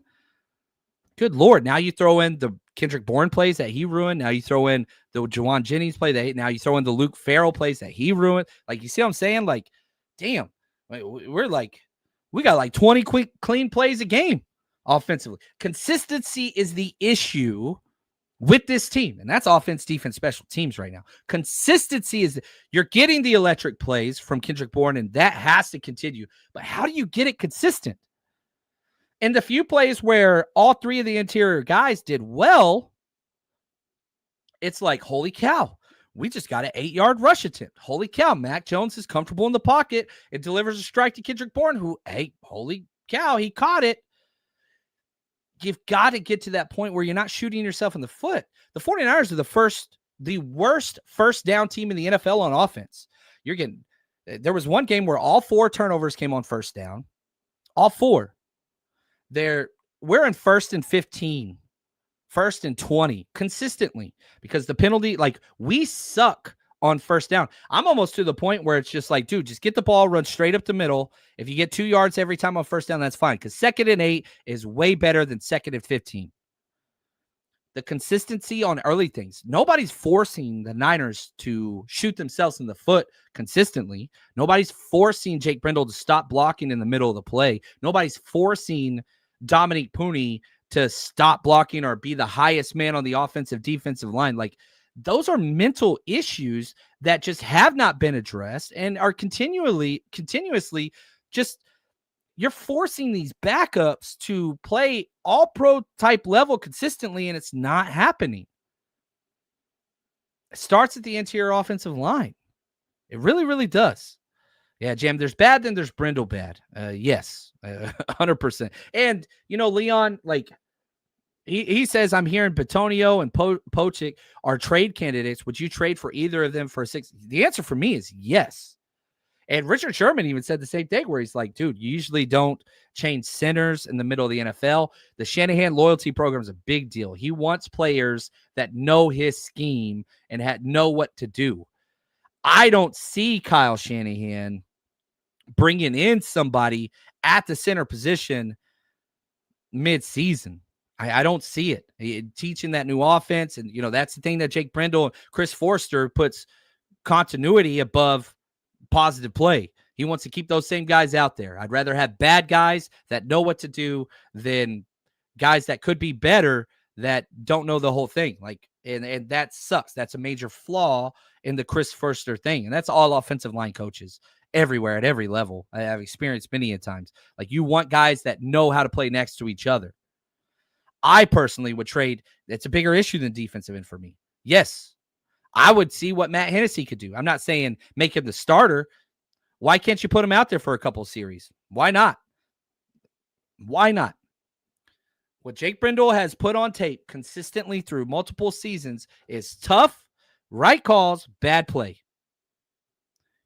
Good Lord. Now you throw in the Kendrick Bourne plays that he ruined. Now you throw in the Juwan Jennings play now you throw in the Luke Farrell plays that he ruined. Like, you see what I'm saying? Like, damn, we got like 20 quick, clean plays a game offensively. Consistency is the issue with this team, and that's offense, defense, special teams right now. Consistency is, you're getting the electric plays from Kendrick Bourne, and that has to continue. But how do you get it consistent? And the few plays where all three of the interior guys did well, it's like, holy cow, we just got an 8-yard rush attempt. Holy cow, Mac Jones is comfortable in the pocket. It delivers a strike to Kendrick Bourne, who, hey, holy cow, he caught it. You've got to get to that point where you're not shooting yourself in the foot. The 49ers are the worst first down team in the NFL on offense. There was one game where all 4 turnovers came on first down. All 4. We're in 1st and 15, 1st and 20 consistently, because the penalty, like, we suck on first down. I'm almost to the point where it's just like, dude, just get the ball, run straight up the middle. If you get 2 yards every time on first down, that's fine, because 2nd and 8 is way better than 2nd and 15. The consistency on early things. Nobody's forcing the Niners to shoot themselves in the foot consistently. Nobody's forcing Jake Brindle to stop blocking in the middle of the play. Nobody's forcing Dominic Pooney to stop blocking or be the highest man on the offensive defensive line. Like, those are mental issues that just have not been addressed and are continuously just, you're forcing these backups to play all pro type level consistently, and it's not happening. It starts at the interior offensive line. It really, really does. Yeah, Jam, there's bad, then there's Brindle bad. Yes, 100%. And, Leon, like, he says, I'm hearing Bitonio and Pochik are trade candidates. Would you trade for either of them for 6? The answer for me is yes. And Richard Sherman even said the same thing, where he's like, dude, you usually don't change centers in the middle of the NFL. The Shanahan loyalty program is a big deal. He wants players that know his scheme and know what to do. I don't see Kyle Shanahan bringing in somebody at the center position mid-season. I don't see it. Teaching that new offense, and that's the thing that Jake Brendel and Chris Forster puts continuity above positive play. He wants to keep those same guys out there. I'd rather have bad guys that know what to do than guys that could be better that don't know the whole thing. And that sucks. That's a major flaw in the Chris Forster thing. And that's all offensive line coaches everywhere at every level. I've experienced many a times. You want guys that know how to play next to each other. I personally would trade. It's a bigger issue than defensive end for me. Yes, I would see what Matt Hennessy could do. I'm not saying make him the starter. Why can't you put him out there for a couple of series? Why not? Why not? What Jake Brendel has put on tape consistently through multiple seasons is tough, right calls, bad play.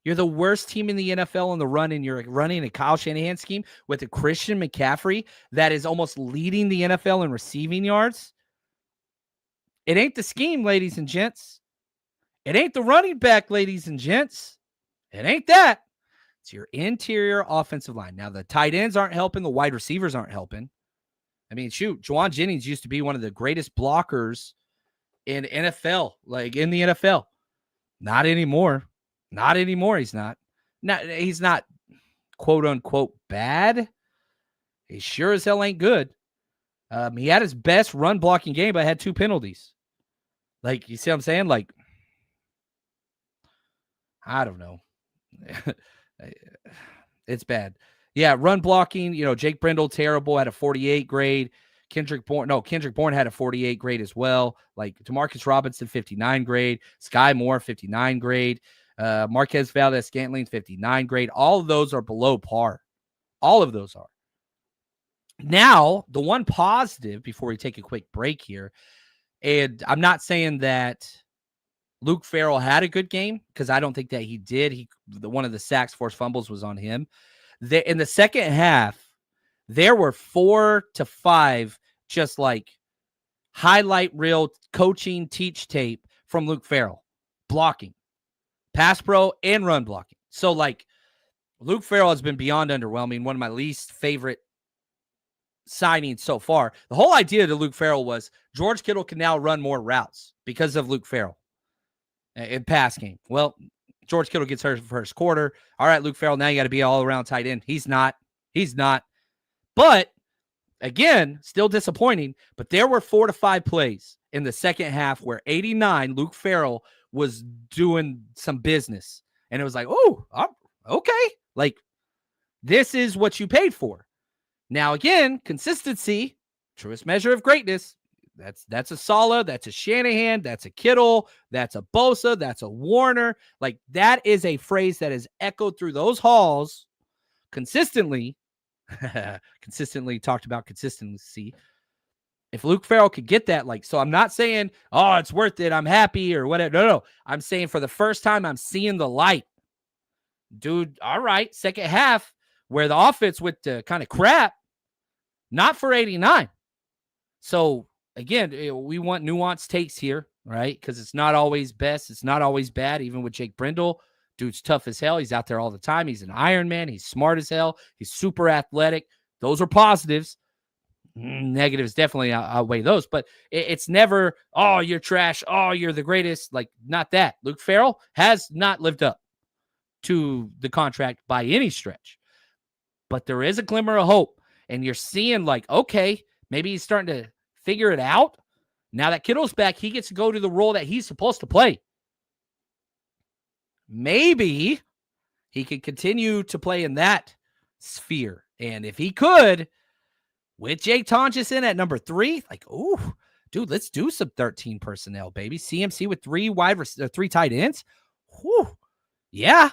You're the worst team in the NFL on the run, and you're running a Kyle Shanahan scheme with a Christian McCaffrey that is almost leading the NFL in receiving yards. It ain't the scheme, ladies and gents. It ain't the running back, ladies and gents. It ain't that. It's your interior offensive line. Now, the tight ends aren't helping. The wide receivers aren't helping. I mean, shoot, Juwan Jennings used to be one of the greatest blockers in NFL, in the NFL. Not anymore. Not anymore. He's not. He's not quote unquote bad. He sure as hell ain't good. He had his best run blocking game, but had 2 penalties. You see what I'm saying? I don't know. It's bad. Yeah, run blocking, Jake Brendel, terrible, had a 48 grade. Kendrick Bourne had a 48 grade as well. Demarcus Robinson, 59 grade. Sky Moore, 59 grade. Marquez Valdez-Scantling, 59 grade. All of those are below par. All of those are. Now, the one positive before we take a quick break here, and I'm not saying that Luke Farrell had a good game, because I don't think that he did. One of the sacks, forced fumbles was on him. In the second half, there were 4 to 5 just highlight reel coaching teach tape from Luke Farrell. Blocking. Pass pro and run blocking. So, Luke Farrell has been beyond underwhelming. One of my least favorite signings so far. The whole idea to Luke Farrell was George Kittle can now run more routes because of Luke Farrell in pass game. Well, George Kittle gets hurt for first quarter. All right, Luke Farrell, now you got to be all around tight end. He's not. But again, still disappointing. But there were 4 to 5 plays in the second half where 89 Luke Farrell was doing some business. And it was oh, okay. This is what you paid for. Now, again, consistency, truest measure of greatness. That's a Saleh, that's a Shanahan, that's a Kittle, that's a Bosa, that's a Warner. That is a phrase that has echoed through those halls consistently. Consistently talked about consistency. If Luke Farrell could get that, so I'm not saying, oh, it's worth it, I'm happy or whatever. No. I'm saying for the first time, I'm seeing the light. Dude, all right, second half, where the offense went to kind of crap, not for 89. So, again, we want nuanced takes here, right? Because it's not always best. It's not always bad, even with Jake Brendel. Dude's tough as hell. He's out there all the time. He's an Iron Man. He's smart as hell. He's super athletic. Those are positives. Negatives definitely outweigh those. But it's never, oh, you're trash. Oh, you're the greatest. Not that. Luke Farrell has not lived up to the contract by any stretch. But there is a glimmer of hope. And you're seeing, okay, maybe he's starting to figure it out. Now that Kittle's back, he gets to go to the role that he's supposed to play. Maybe he could continue to play in that sphere. And if he could, with Jake Tonjes in at number 3, ooh, dude, let's do some 13 personnel, baby. CMC with 3 tight ends. Whew. Yeah.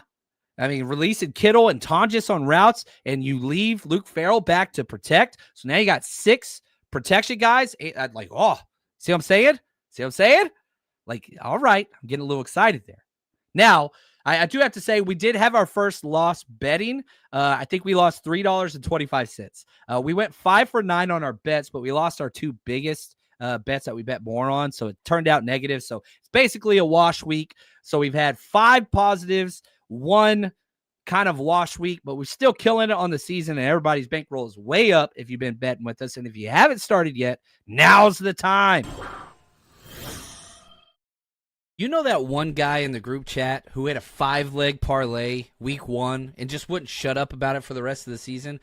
I mean, releasing Kittle and Tonjes on routes, and you leave Luke Farrell back to protect. So now you got 6 protection guys. Oh, see what I'm saying? All right, I'm getting a little excited there. Now, I do have to say, we did have our first loss betting. I think we lost $3.25. We went 5 for 9 on our bets, but we lost our 2 biggest bets that we bet more on. So it turned out negative. So it's basically a wash week. So we've had 5 positives, 1 kind of wash week, but we're still killing it on the season, and everybody's bankroll is way up if you've been betting with us. And if you haven't started yet, now's the time. You know that one guy in the group chat who had a 5-leg parlay week 1 and just wouldn't shut up about it for the rest of the season?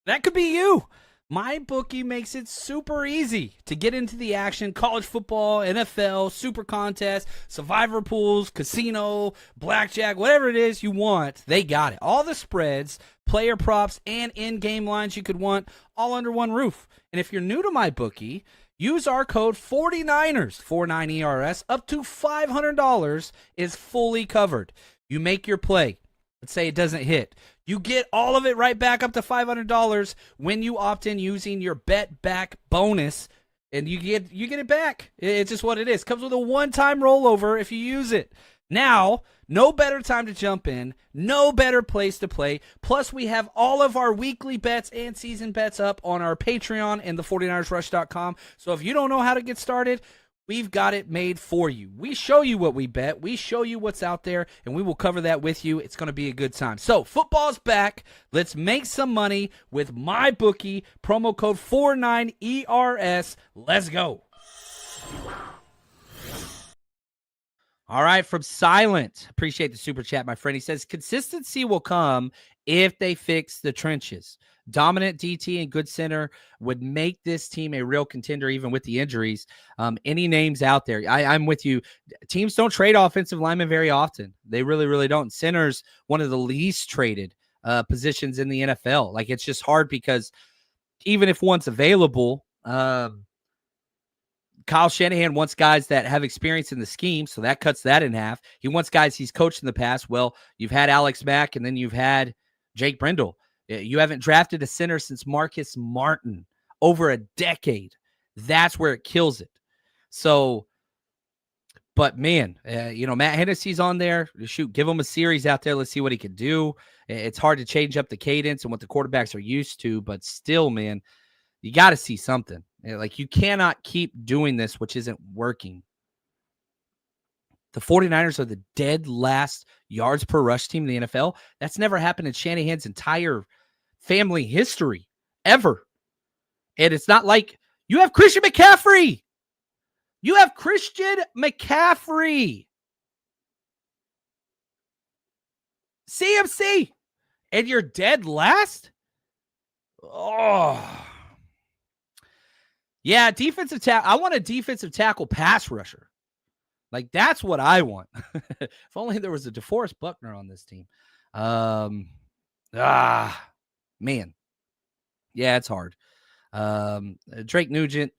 That could be you. My bookie makes it super easy to get into the action. College football, NFL, super contest, survivor pools, casino, blackjack, whatever it is you want, they got it. All the spreads, player props, and in-game lines you could want all under one roof. And if you're new to my bookie, use our code 49ers, 49ERS, up to $500 is fully covered. You make your play. Let's say it doesn't hit. You get all of it right back up to $500 when you opt in using your bet back bonus, and you get it back. It's just what it is. Comes with a one-time rollover if you use it. Now, no better time to jump in, no better place to play. Plus, we have all of our weekly bets and season bets up on our Patreon and the 49ersrush.com. So if you don't know how to get started, we've got it made for you. We show you what we bet. We show you what's out there, and we will cover that with you. It's going to be a good time. So football's back. Let's make some money with my bookie. Promo code 49ERS. Let's go. All right, from Silent. Appreciate the super chat, my friend. He says, consistency will come if they fix the trenches. Dominant DT and good center would make this team a real contender, even with the injuries. Any names out there? I'm with you. Teams don't trade offensive linemen very often. They really, really don't. Center's one of the least traded positions in the NFL. Like, it's just hard because even if one's available, Kyle Shanahan wants guys that have experience in the scheme, so that cuts that in half. He wants guys he's coached in the past. Well, you've had Alex Mack, and then you've had Jake Brendel. You haven't drafted a center since Marcus Martin, over a decade. That's where it kills it. So, but man, Matt Hennessy's on there. Shoot, give him a series out there. Let's see what he can do. It's hard to change up the cadence and what the quarterbacks are used to, but still, man, you got to see something. Like, you cannot keep doing this, which isn't working. The 49ers are the dead last yards per rush team in the NFL. That's never happened in Shanahan's entire family history, ever. And it's not like you have Christian McCaffrey. You have Christian McCaffrey. CMC. And you're dead last? Oh. Yeah, defensive tackle. I want a defensive tackle pass rusher. Like, that's what I want. If only there was a DeForest Buckner on this team. Man. Yeah, it's hard. Drake Nugent.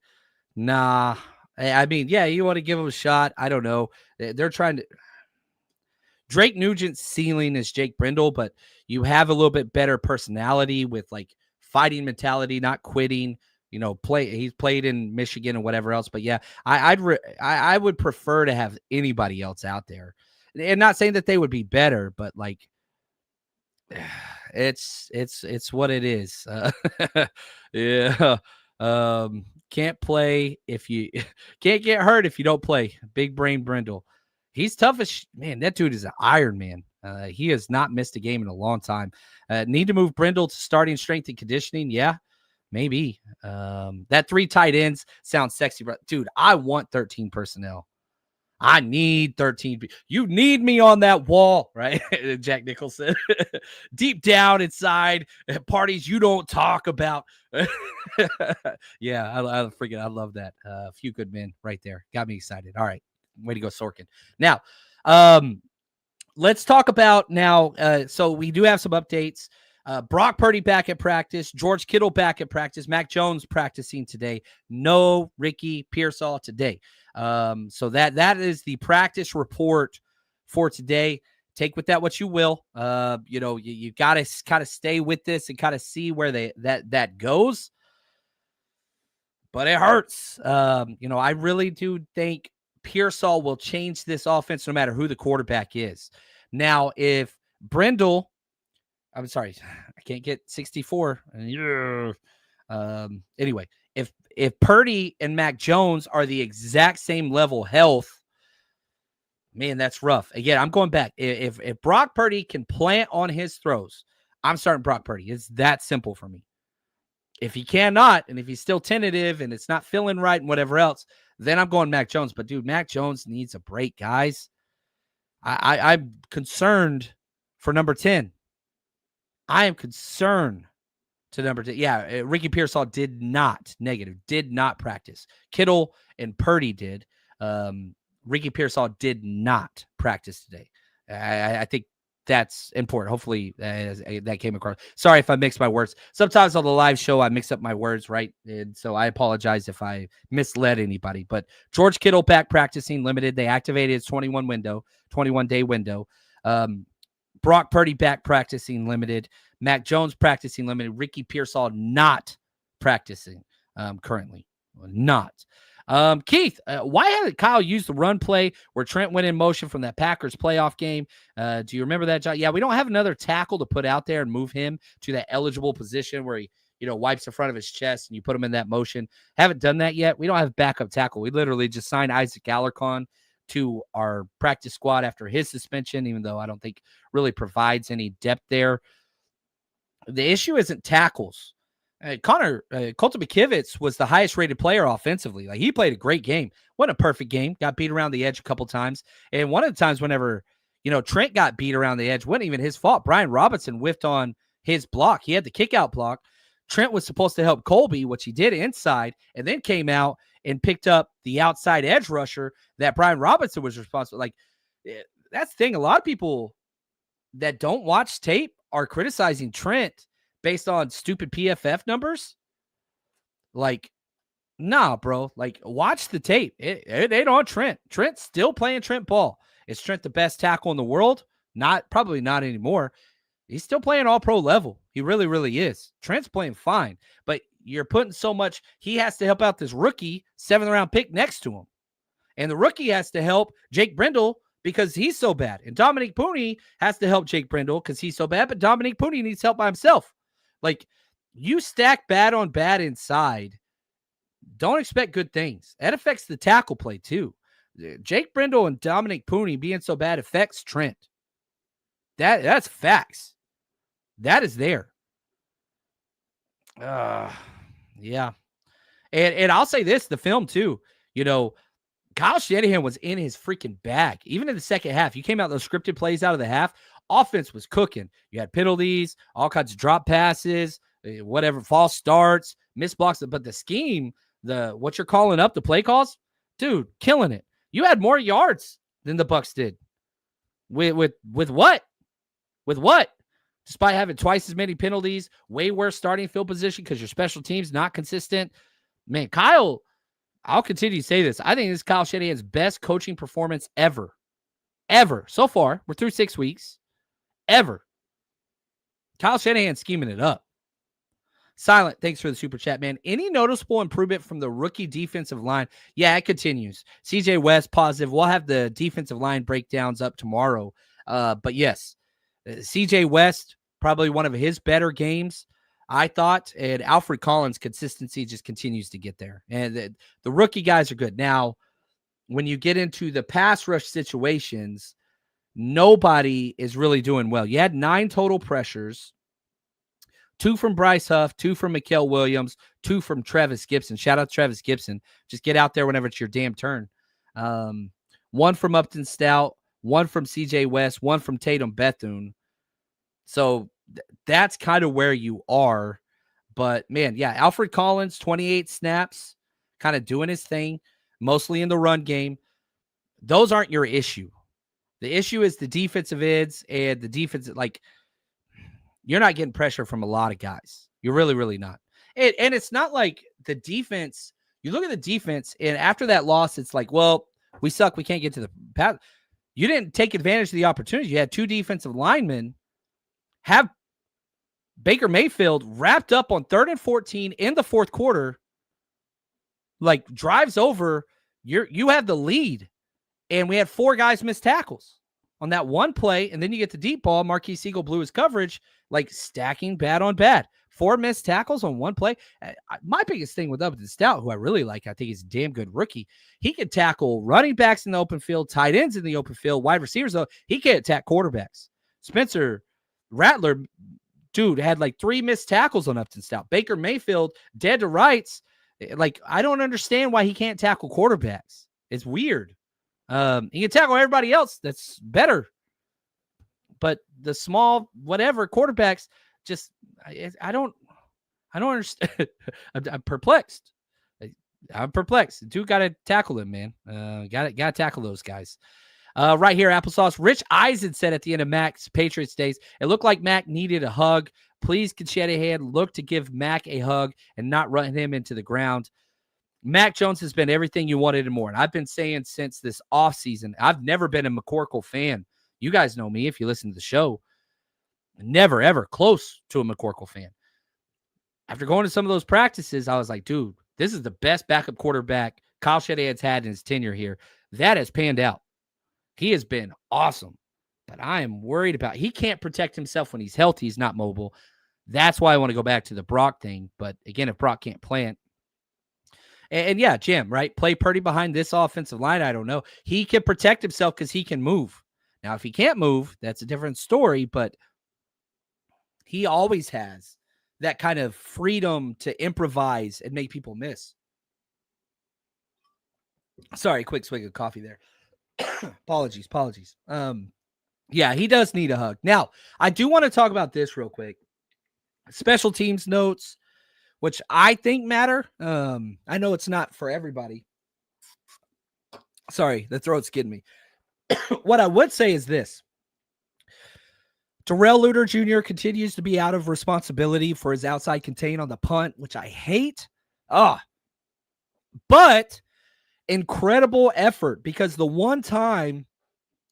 Nah. I mean, yeah, you want to give him a shot. I don't know. They're trying to. Drake Nugent's ceiling is Jake Brendel, but you have a little bit better personality with, like, fighting mentality, not quitting. He's played in Michigan and whatever else, but yeah, I would prefer to have anybody else out there, and not saying that they would be better, but like, it's what it is. Yeah. Can't play if you can't get hurt if you don't play. Big brain Brendel. He's tough as man. That dude is an Iron Man. He has not missed a game in a long time. Need to move Brendel to starting strength and conditioning. Yeah. Maybe. That 3 tight ends sounds sexy, but dude, I want 13 personnel. I need 13. You need me on that wall, right? Jack Nicholson. Deep down inside, parties you don't talk about. Yeah, I forget. I love that. A few good men right there. Got me excited. All right. Way to go, Sorkin. Now, let's talk about now. So we do have some updates. Brock Purdy back at practice. George Kittle back at practice. Mac Jones practicing today. No Ricky Pearsall today. So that is the practice report for today. Take with that what you will. You got to kind of stay with this and kind of see where that goes. But it hurts. I really do think Pearsall will change this offense no matter who the quarterback is. Now, if Brendel, I'm sorry, I can't get 64. Anyway, if Purdy and Mac Jones are the exact same level health, Man, that's rough. Again, I'm going back. If Brock Purdy can plant on his throws, I'm starting Brock Purdy. It's that simple for me. If he cannot, and if he's still tentative and it's not feeling right and whatever else, then I'm going Mac Jones. But, dude, Mac Jones needs a break, guys. I'm concerned for number 10. I am concerned to number 10. Yeah, Ricky Pearsall did not practice. Kittle and Purdy did. Ricky Pearsall did not practice today. I think that's important. Hopefully that came across. Sorry if I mixed my words. Sometimes on the live show, I mix up my words, right? And so I apologize if I misled anybody. But George Kittle back practicing limited. They activated his 21-day window. Brock Purdy back practicing limited. Mac Jones practicing limited. Ricky Pearsall not practicing currently. Not. Keith, why hasn't Kyle used the run play where Trent went in motion from that Packers playoff game? Do you remember that, John? Yeah, we don't have another tackle to put out there and move him to that eligible position where he, wipes the front of his chest and you put him in that motion. Haven't done that yet. We don't have backup tackle. We literally just signed Isaac Alarcon to our practice squad after his suspension, even though I don't think really provides any depth there. The issue isn't tackles. Colton McKivitz was the highest rated player offensively. Like, he played a great game. Wasn't a perfect game. Got beat around the edge a couple times. And one of the times whenever, Trent got beat around the edge, wasn't even his fault. Brian Robinson whiffed on his block. He had the kick out block. Trent was supposed to help Colby, which he did inside, and then came out and picked up the outside edge rusher that Brian Robinson was responsible. Like, that's the thing. A lot of people that don't watch tape are criticizing Trent based on stupid PFF numbers. Like, nah, bro. Like, watch the tape. It ain't on Trent. Trent's still playing Trent ball. Is Trent the best tackle in the world? Probably not anymore. He's still playing all-pro level. He really, really is. Trent's playing fine, but you're putting so much. He has to help out this rookie 7th-round pick next to him. And the rookie has to help Jake Brendel because he's so bad. And Dominique Pooney has to help Jake Brendel because he's so bad, but Dominique Pooney needs help by himself. Like, you stack bad on bad inside, don't expect good things. That affects the tackle play too. Jake Brendel and Dominique Pooney being so bad affects Trent. That's facts. That is there. Yeah. And I'll say this, the film too, Kyle Shanahan was in his freaking bag. Even in the second half, you came out those scripted plays out of the half, offense was cooking. You had penalties, all kinds of drop passes, whatever, false starts, missed blocks. But the scheme, what you're calling up, the play calls, dude, killing it. You had more yards than the Bucs did. With what? With what? Despite having twice as many penalties, way worse starting field position because your special team's not consistent. Man, Kyle, I'll continue to say this. I think this is Kyle Shanahan's best coaching performance ever. Ever. So far, we're through 6 weeks. Ever. Kyle Shanahan scheming it up. Silent, thanks for the super chat, man. Any noticeable improvement from the rookie defensive line? Yeah, it continues. CJ West, positive. We'll have the defensive line breakdowns up tomorrow. But yes, CJ West, probably one of his better games, I thought. And Alfred Collins' consistency just continues to get there. And the rookie guys are good. Now, when you get into the pass rush situations, nobody is really doing well. You had 9 total pressures. 2 from Bryce Huff, 2 from Mikael Williams, 2 from Travis Gibson. Shout out to Travis Gibson. Just get out there whenever it's your damn turn. 1 from Upton Stout, 1 from CJ West, 1 from Tatum Bethune. So that's kind of where you are. But, man, yeah, Alfred Collins, 28 snaps, kind of doing his thing, mostly in the run game. Those aren't your issue. The issue is the defensive ends and the defense, like, you're not getting pressure from a lot of guys. You're really, really not. And it's not like the defense, you look at the defense, and after that loss, it's like, well, we suck. We can't get to the pass. You didn't take advantage of the opportunity. You had 2 defensive linemen have Baker Mayfield wrapped up on 3rd and 14 in the 4th quarter, like drives over. You have the lead, and we had 4 guys miss tackles. on that one play, and then you get the deep ball. Marquise Siegel blew his coverage, like stacking bad on bad. 4 missed tackles on one play. My biggest thing with Upton Stout, who I really like, I think he's a damn good rookie. He can tackle running backs in the open field, tight ends in the open field, wide receivers, though. He can't attack quarterbacks. Spencer Rattler, dude, had like 3 missed tackles on Upton Stout. Baker Mayfield, dead to rights. Like, I don't understand why he can't tackle quarterbacks. It's weird. He can tackle everybody else that's better. But the small, whatever, quarterbacks, just, I don't understand. I'm perplexed. I'm perplexed. Dude, got to tackle him, man. Got to tackle those guys. Right here, Applesauce. Rich Eisen said at the end of Mac's Patriots days, it looked like Mac needed a hug. Please, can Shanahan look to give Mac a hug and not run him into the ground? Mac Jones has been everything you wanted and more. And I've been saying since this offseason, I've never been a McCorkle fan. You guys know me if you listen to the show. Never, ever close to a McCorkle fan. After going to some of those practices, I was like, dude, this is the best backup quarterback Kyle Shanahan's had in his tenure here. That has panned out. He has been awesome. But I am worried about, he can't protect himself when he's healthy. He's not mobile. That's why I want to go back to the Brock thing. But again, if Brock can't plant, and yeah, Jim, right? Play Purdy behind this offensive line. I don't know. He can protect himself because he can move. Now, if he can't move, that's a different story, but he always has that kind of freedom to improvise and make people miss. Sorry, quick swig of coffee there. Apologies. Yeah, he does need a hug. Now, I do want to talk about this real quick. Special teams notes, which I think matter. I know it's not for everybody. Sorry, the throat's getting me. What I would say is this. Terrell Luter Jr. continues to be out of responsibility for his outside contain on the punt, which I hate. But incredible effort, because the one time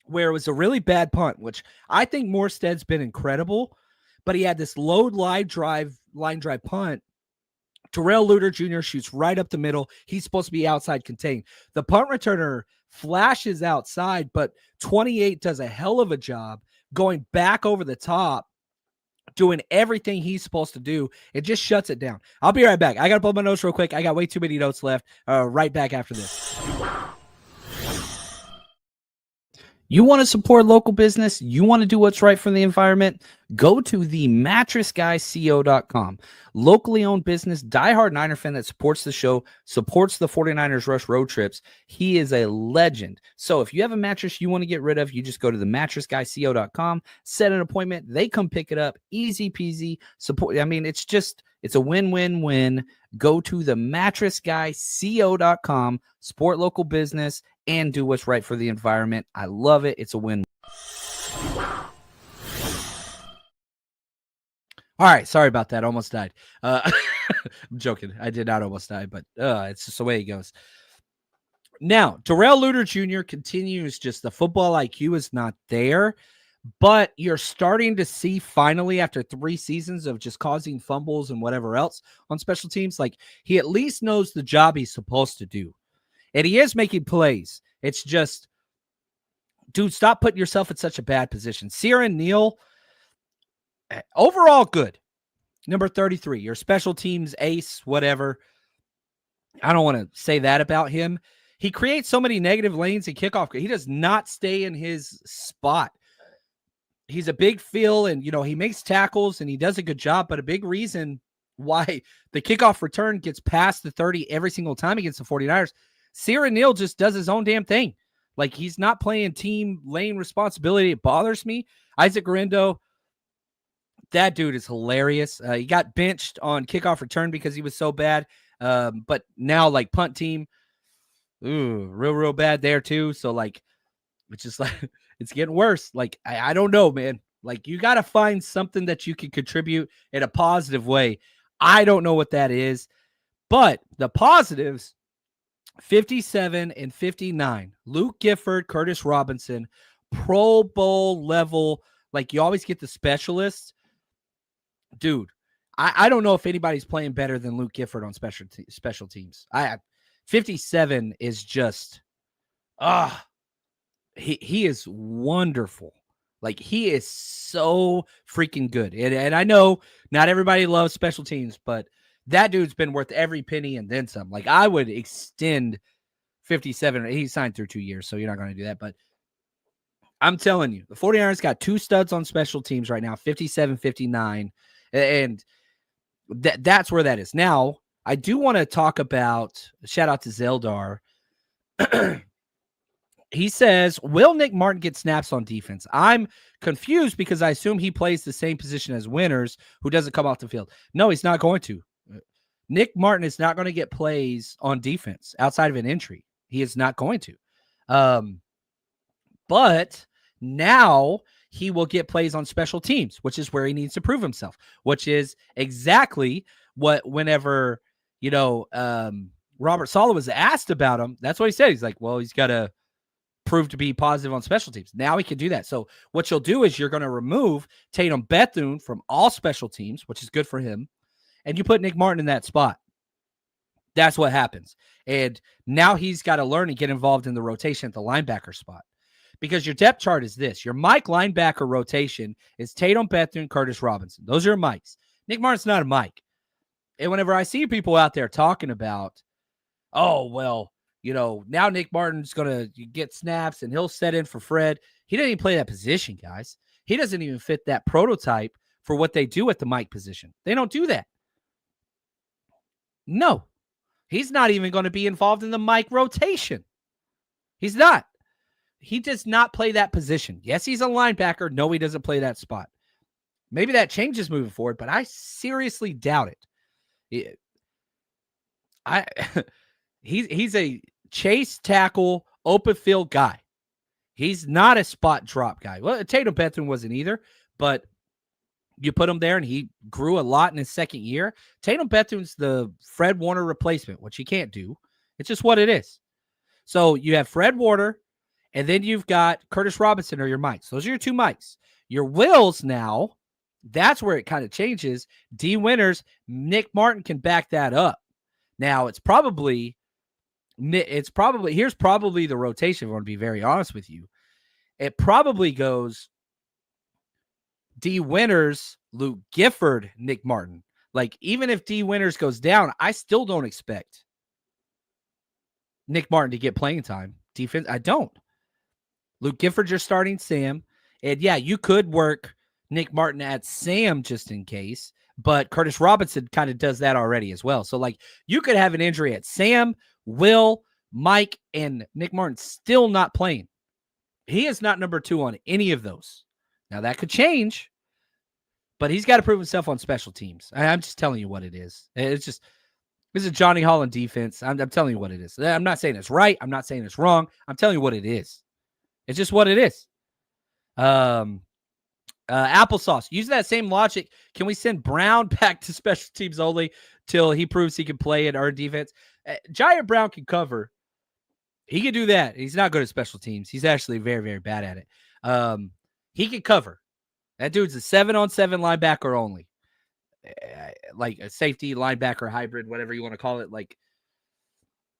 where it was a really bad punt, which I think Morstead's been incredible, but he had this load line drive punt. Terrell Luter Jr. shoots right up the middle. He's supposed to be outside contained. The punt returner flashes outside, but 28 does a hell of a job going back over the top, doing everything he's supposed to do. It just shuts it down. I'll be right back. I got to pull my notes real quick. I got way too many notes left. Right back after this. You want to support local business? You want to do what's right for the environment? Go to themattressguyco.com. Locally owned business, diehard Niner fan that supports the show, supports the 49ers Rush road trips. He is a legend. So if you have a mattress you want to get rid of, you just go to themattressguyco.com, set an appointment. They come pick it up. Easy peasy. Support. I mean, it's a win-win-win. Go to themattressguyco.com, support local business, and do what's right for the environment. I love it. It's a win. All right. Sorry about that. Almost died. I'm joking. I did not almost die, but it's just the way it goes. Now, Terrell Luter Jr. continues, just the football IQ is not there, but you're starting to see finally, after 3 seasons of just causing fumbles and whatever else on special teams, like he at least knows the job he's supposed to do. And he is making plays. It's just, dude, stop putting yourself in such a bad position. Sierra Neal, overall good. Number 33, your special teams ace, whatever. I don't want to say that about him. He creates so many negative lanes and kickoff. He does not stay in his spot. He's a big fill, and, he makes tackles, and he does a good job, but a big reason why the kickoff return gets past the 30 every single time against the 49ers, Sierra Neal just does his own damn thing. Like, he's not playing team lane responsibility. It bothers me. Isaac Guerrero, that dude is hilarious. He got benched on kickoff return because he was so bad. But now, like, punt team, real bad there too. So, like, it's just like, it's getting worse. Like, I don't know, man. Like, you got to find something that you can contribute in a positive way. I don't know what that is, but the positives, 57 and 59. Luke Gifford, Curtis Robinson, Pro Bowl level. Like, you always get the specialists. Dude, I don't know if anybody's playing better than Luke Gifford on special teams. 57 is just, He is wonderful. Like, he is so freaking good. And I know not everybody loves special teams, but that dude's been worth every penny and then some. Like, I would extend 57. He signed through 2 years, so you're not going to do that. But I'm telling you, the 49ers got two studs on special teams right now, 57, 59. And that's where that is. Now, I do want to talk about, shout out to Zeldar. He says, will Nick Martin get snaps on defense? I'm confused because I assume he plays the same position as Winters, who doesn't come off the field. No, he's not going to. Nick Martin is not going to get plays on defense outside of an injury. He is not going to. But now he will get plays on special teams, which is where he needs to prove himself, which is exactly what whenever, Robert Saleh was asked about him, that's what he said. He's like, well, he's got to prove to be positive on special teams. Now he can do that. So what you'll do is you're going to remove Tatum Bethune from all special teams, which is good for him, and you put Nick Martin in that spot. That's what happens. And now he's got to learn and get involved in the rotation at the linebacker spot. Because your depth chart is this. Your Mike linebacker rotation is Tatum Bethune, Curtis Robinson. Those are your Mikes. Nick Martin's not a Mike. And whenever I see people out there talking about, oh, well, now Nick Martin's going to get snaps and he'll set in for Fred. He doesn't even play that position, guys. He doesn't even fit that prototype for what they do at the Mike position. They don't do that. No. He's not even going to be involved in the Mike rotation. He's not. He does not play that position. Yes, he's a linebacker. No, he doesn't play that spot. Maybe that changes moving forward, but I seriously doubt it. He's a chase tackle, open field guy. He's not a spot drop guy. Well, Tatum Bethune wasn't either, but you put him there and he grew a lot in his second year. Tatum Bethune's the Fred Warner replacement, which he can't do. It's just what it is. So you have Fred Warner, and then you've got Curtis Robinson or your Mikes. Those are your two Mikes. Your Wills now, that's where it kind of changes. D. Winters, Nick Martin can back that up. Now, here's probably the rotation. I want to be very honest with you. It probably goes D. Winters, Luke Gifford, Nick Martin. Like, even if D. Winters goes down, I still don't expect Nick Martin to get playing time. Defense, I don't. Luke Gifford, you're starting Sam. And yeah, you could work Nick Martin at Sam just in case, but Curtis Robinson kind of does that already as well. So, like, you could have an injury at Sam, Will, Mike, and Nick Martin still not playing. He is not number 2 on any of those. Now, that could change, but he's got to prove himself on special teams. I'm just telling you what it is. This is Johnny Holland defense. I'm telling you what it is. I'm not saying it's right. I'm not saying it's wrong. I'm telling you what it is. It's just what it is. Applesauce. Use that same logic. Can we send Brown back to special teams only till he proves he can play in our defense? Jair Brown can cover. He can do that. He's not good at special teams. He's actually very, very bad at it. He can cover. That dude's a 7-on-7 linebacker only. Like a safety linebacker hybrid, whatever you want to call it. Like,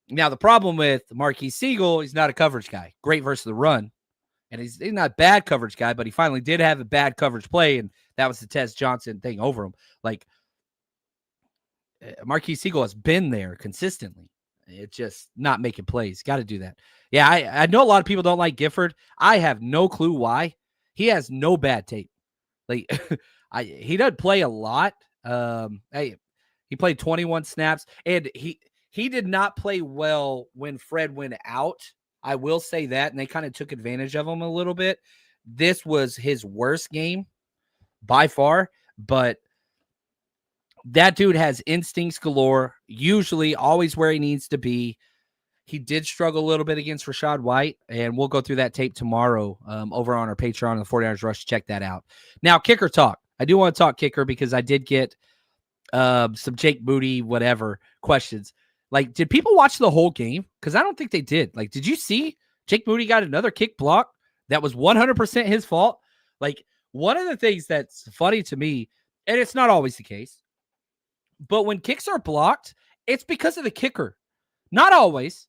now the problem with Marquis Siegel, he's not a coverage guy. Great versus the run. And he's not a bad coverage guy, but he finally did have a bad coverage play, and that was the Tez Johnson thing over him. Like, Marquis Siegel has been there consistently. It's just not making plays. Got to do that. Yeah, I know a lot of people don't like Gifford. I have no clue why. He has no bad tape. Like, he doesn't play a lot. He played 21 snaps, and he did not play well when Fred went out. I will say that, and they kind of took advantage of him a little bit. This was his worst game by far, but that dude has instincts galore, usually always where he needs to be. He did struggle a little bit against Rachaad White, and we'll go through that tape tomorrow over on our Patreon, the 49ers Rush. Check that out. Now, kicker talk. I do want to talk kicker because I did get some Jake Moody, whatever, questions. Like, did people watch the whole game? Because I don't think they did. Like, did you see Jake Moody got another kick block that was 100% his fault? Like, one of the things that's funny to me, and it's not always the case, but when kicks are blocked, it's because of the kicker. Not always.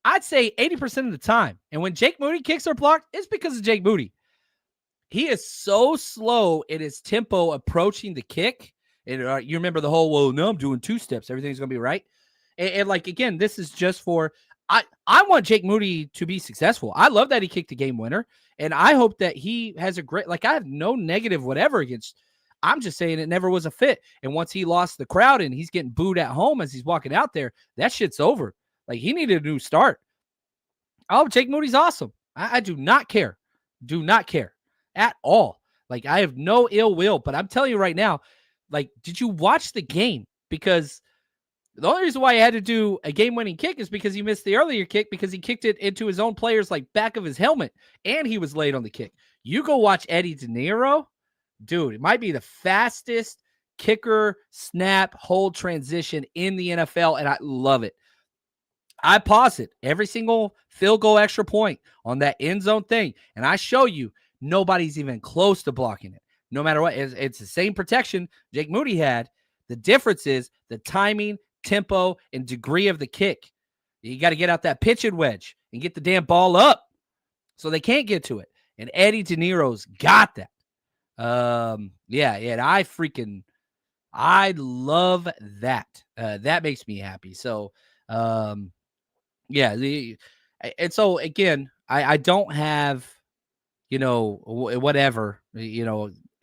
I'd say 80% of the time. And when Jake Moody kicks are blocked, it's because of Jake Moody. He is so slow in his tempo approaching the kick. And you remember the whole, well, no, I'm doing 2 steps. Everything's going to be right. And like, again, this is just for, I want Jake Moody to be successful. I love that he kicked the game winner. And I hope that he has a great, like, I have no negative whatever against, I'm just saying it never was a fit. And once he lost the crowd and he's getting booed at home as he's walking out there, that shit's over. Like, he needed a new start. Oh, Jake Moody's awesome. I do not care. Do not care at all. Like, I have no ill will, but I'm telling you right now, like, did you watch the game? Because the only reason why he had to do a game-winning kick is because he missed the earlier kick because he kicked it into his own player's, like, back of his helmet, and he was late on the kick. You go watch Eddie De Niro, dude, it might be the fastest kicker, snap, hold transition in the NFL, and I love it. I pause it every single field goal extra point on that end zone thing, and I show you nobody's even close to blocking it. No matter what, it's the same protection Jake Moody had. The difference is the timing, tempo, and degree of the kick. You got to get out that pitching wedge and get the damn ball up so they can't get to it. And Eddie De Niro's got that. Yeah, I love that. That makes me happy. So, yeah, and so again, I don't have, whatever,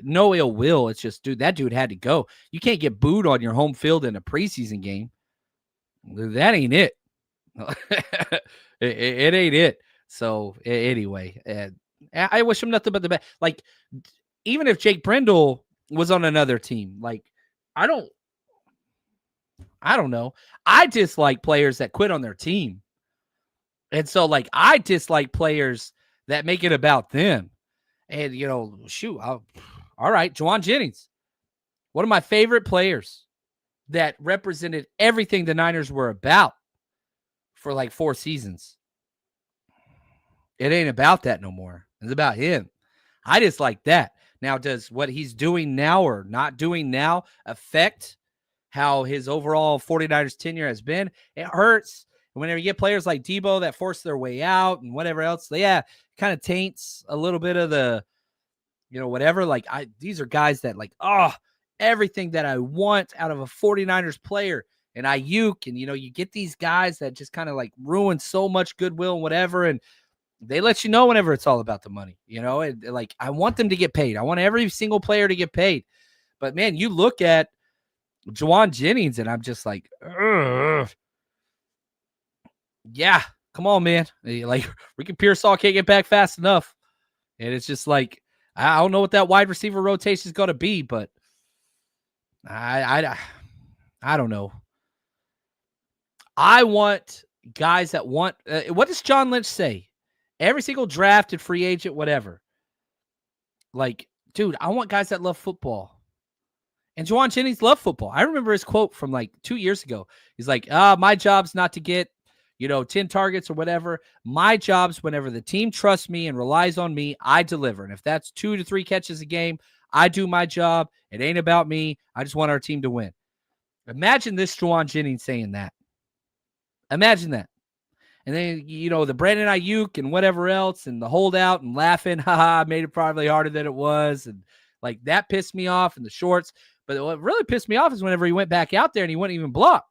no ill will. It's just, dude, that dude had to go. You can't get booed on your home field in a preseason game. That ain't it. It ain't it. So anyway, I wish him nothing but the best. Like, even if Jake Brendel was on another team, like, I don't know. I dislike players that quit on their team. And so, like, I dislike players that make it about them. And, all right, Juwan Jennings, one of my favorite players that represented everything the Niners were about for like 4 seasons. It ain't about that no more. It's about him. I just like that. Now, does what he's doing now or not doing now affect how his overall 49ers tenure has been? It hurts. Whenever you get players like Debo that force their way out and whatever else, kind of taints a little bit of the, whatever. Like, these are guys that, like, everything that I want out of a 49ers player. And Ayuk, and, you get these guys that just kind of, like, ruin so much goodwill and whatever. And they let you know whenever it's all about the money, and, like, I want them to get paid. I want every single player to get paid. But, man, you look at Juwan Jennings, and I'm just like, ugh. Yeah, come on, man. Like, Ricky Pearsall can't get back fast enough. And it's just like, I don't know what that wide receiver rotation is going to be, but I don't know. I want guys that want, what does John Lynch say? Every single drafted free agent, whatever. Like, dude, I want guys that love football. And Juwan Jennings loved football. I remember his quote from like 2 years ago. He's like, my job's not to get, 10 targets or whatever. My job's whenever the team trusts me and relies on me, I deliver. And if that's 2 to 3 catches a game, I do my job. It ain't about me. I just want our team to win. Imagine this Juwan Jennings saying that. Imagine that. And then, the Brandon Ayuk and whatever else and the holdout and laughing, haha, made it probably harder than it was. And, like, that pissed me off in the shorts. But what really pissed me off is whenever he went back out there and he wouldn't even block.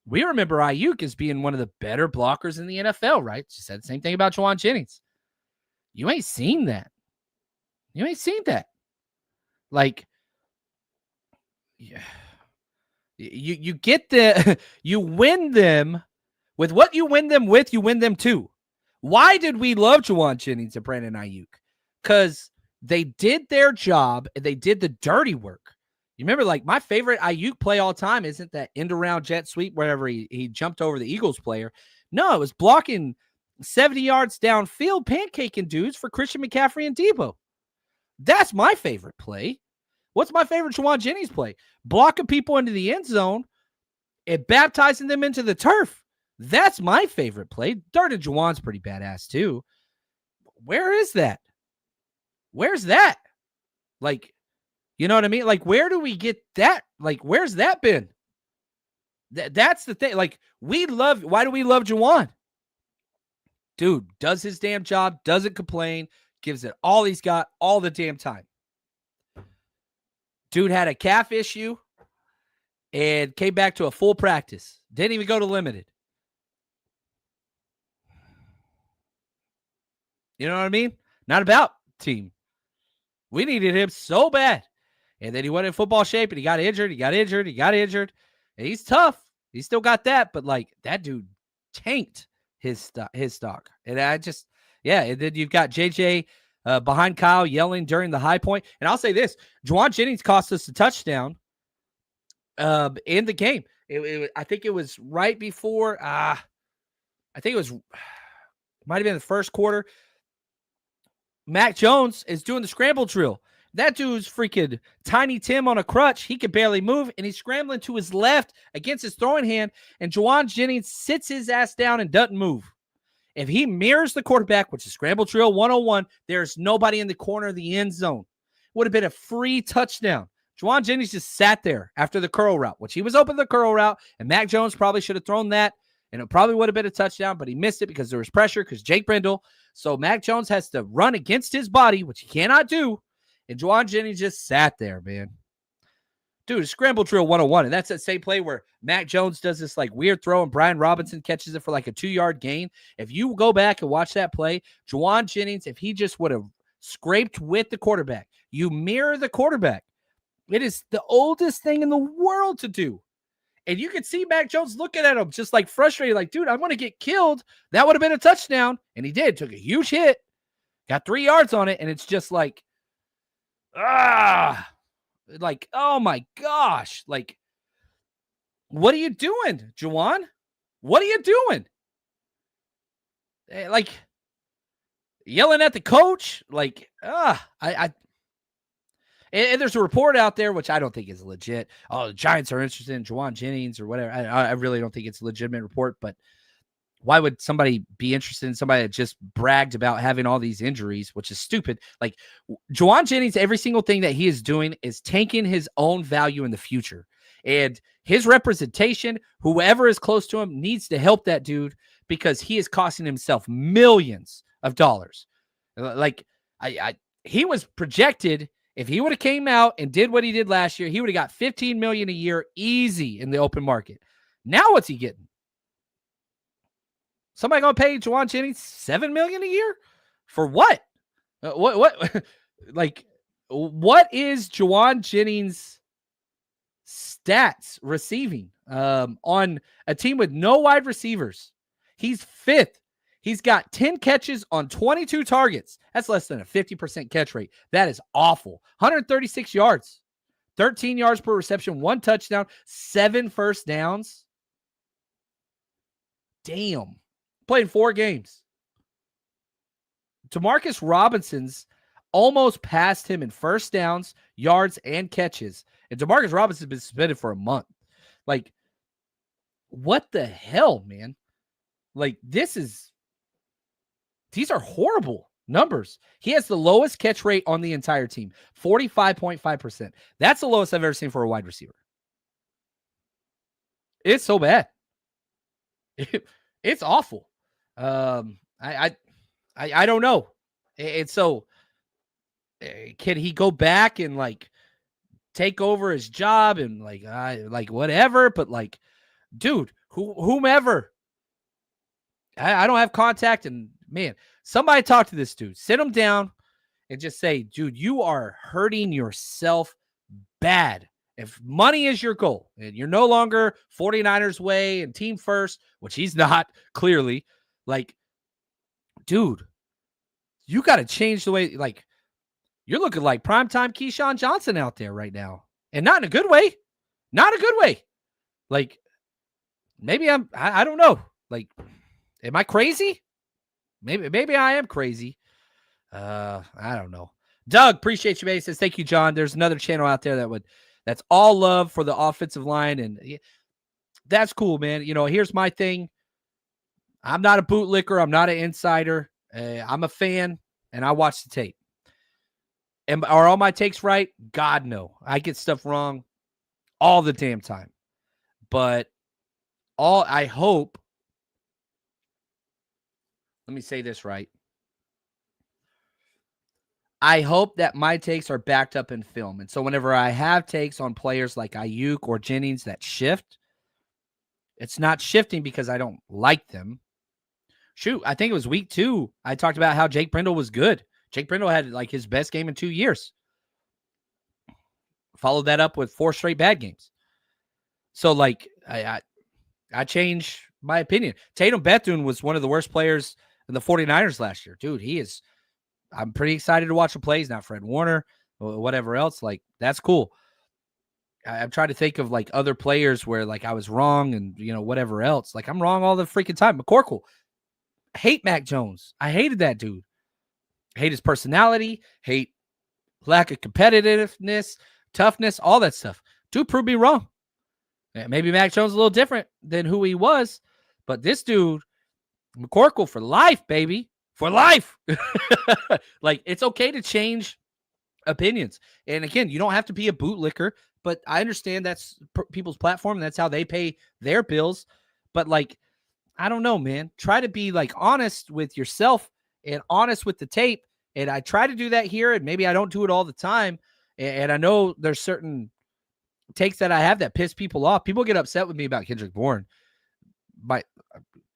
We remember Ayuk as being one of the better blockers in the NFL, right? She said the same thing about Juwan Jennings. You ain't seen that. You ain't seen that. Like, yeah, you get you win them with what you win them with, you win them too. Why did we love Juwan Jennings and Brandon Ayuk? Because they did their job and they did the dirty work. You remember, like, my favorite Ayuk play all time isn't that end-around jet sweep wherever he jumped over the Eagles player. No, it was blocking 70 yards downfield, pancaking dudes for Christian McCaffrey and Debo. That's my favorite play. What's my favorite Juwan Jennings play? Blocking people into the end zone and baptizing them into the turf. That's my favorite play. Dirt and Juwan's pretty badass too. Where is that? Where's that? Like, you know what I mean? Like, where do we get that? Like, where's that been? That's the thing. Like, why do we love Juwan? Dude does his damn job, doesn't complain, gives it all he's got all the damn time. Dude had a calf issue and came back to a full practice. Didn't even go to limited. You know what I mean? Not about team. We needed him so bad. And then he went in football shape and he got injured. And he's tough. He still got that. But like that dude tanked his stock. And I just, yeah. And then you've got JJ behind Kyle yelling during the high point. And I'll say this, Juwan Jennings cost us a touchdown in the game. I think it was right before, I think it might have been the first quarter. Mac Jones is doing the scramble drill. That dude's freaking Tiny Tim on a crutch. He can barely move, and he's scrambling to his left against his throwing hand, and Juwan Jennings sits his ass down and doesn't move. If he mirrors the quarterback, which is scramble drill 101, there's nobody in the corner of the end zone. Would have been a free touchdown. Juwan Jennings just sat there after the curl route, which he was open the curl route, and Mac Jones probably should have thrown that, and it probably would have been a touchdown, but he missed it because there was pressure because Jake Brindle. So Mac Jones has to run against his body, which he cannot do, and Juwan Jennings just sat there, man. Dude, scramble drill 101, and that's that same play where Mac Jones does this like weird throw, and Brian Robinson catches it for like a 2-yard gain. If you go back and watch that play, Juwan Jennings, if he just would have scraped with the quarterback, you mirror the quarterback. It is the oldest thing in the world to do. And you could see Mac Jones looking at him just like frustrated, like, dude, I'm going to get killed. That would have been a touchdown. And he did. Took a huge hit. Got 3 yards on it. And it's just like, like, oh my gosh. Like, what are you doing, Juwan? What are you doing? Like, yelling at the coach? Like, and there's a report out there, which I don't think is legit. Oh, the Giants are interested in Juwan Jennings or whatever. I really don't think it's a legitimate report, but why would somebody be interested in somebody that just bragged about having all these injuries, which is stupid? Like Juwan Jennings, every single thing that he is doing is tanking his own value in the future. And his representation, whoever is close to him, needs to help that dude because he is costing himself millions of dollars. Like he was projected. If he would have came out and did what he did last year, he would have got $15 million a year easy in the open market. Now what's he getting? Somebody gonna pay Juwan Jennings $7 million a year for what? What? Like, what is Juwan Jennings' stats receiving on a team with no wide receivers? He's 5th. He's got 10 catches on 22 targets. That's less than a 50% catch rate. That is awful. 136 yards, 13 yards per reception, 1 touchdown, 7 first downs. Damn. Played 4 games. Demarcus Robinson's almost passed him in first downs, yards, and catches. And Demarcus Robinson's been suspended for a month. Like, what the hell, man? Like, these are horrible numbers. He has the lowest catch rate on the entire team, 45.5%. That's the lowest I've ever seen for a wide receiver. It's so bad. It's awful. I don't know. And so can he go back and like take over his job and like whatever? But like, dude, whomever. I don't have contact, and man, somebody talk to this dude. Sit him down and just say, dude, you are hurting yourself bad. If money is your goal and you're no longer 49ers way and team first, which he's not clearly, like, dude, you got to change the way, like, you're looking like primetime Keyshawn Johnson out there right now. And not in a good way. Not a good way. Like, maybe I don't know. Like, am I crazy? Maybe I am crazy. I don't know. Doug, appreciate you, man. He says, thank you, John. There's another channel out there that's all love for the offensive line. And that's cool, man. You know, here's my thing. I'm not a bootlicker. I'm not an insider. I'm a fan, and I watch the tape. And are all my takes right? God, no. I get stuff wrong all the damn time. But I hope Let me say this right. I hope that my takes are backed up in film. And so whenever I have takes on players like Ayuk or Jennings that shift, it's not shifting because I don't like them. Shoot, I think it was week 2. I talked about how Jake Brendel was good. Jake Brendel had like his best game in 2 years. Followed that up with 4 straight bad games. So like I changed my opinion. Tatum Bethune was one of the worst players in the 49ers last year. Dude, I'm pretty excited to watch him play. He's not Fred Warner or whatever else. Like, that's cool. I'm trying to think of like other players where like I was wrong and, whatever else. Like, I'm wrong all the freaking time. McCorkle. Hate Mac Jones. I hated that dude. Hate his personality. Hate lack of competitiveness, toughness, all that stuff. Dude proved me wrong. Maybe Mac Jones is a little different than who he was, but this dude, McCorkle, for life, baby. For life. Like, it's okay to change opinions. And again, you don't have to be a bootlicker, but I understand that's people's platform. And that's how they pay their bills. But like, I don't know, man. Try to be like honest with yourself and honest with the tape. And I try to do that here, and maybe I don't do it all the time. And I know there's certain takes that I have that piss people off. People get upset with me about Kendrick Bourne. But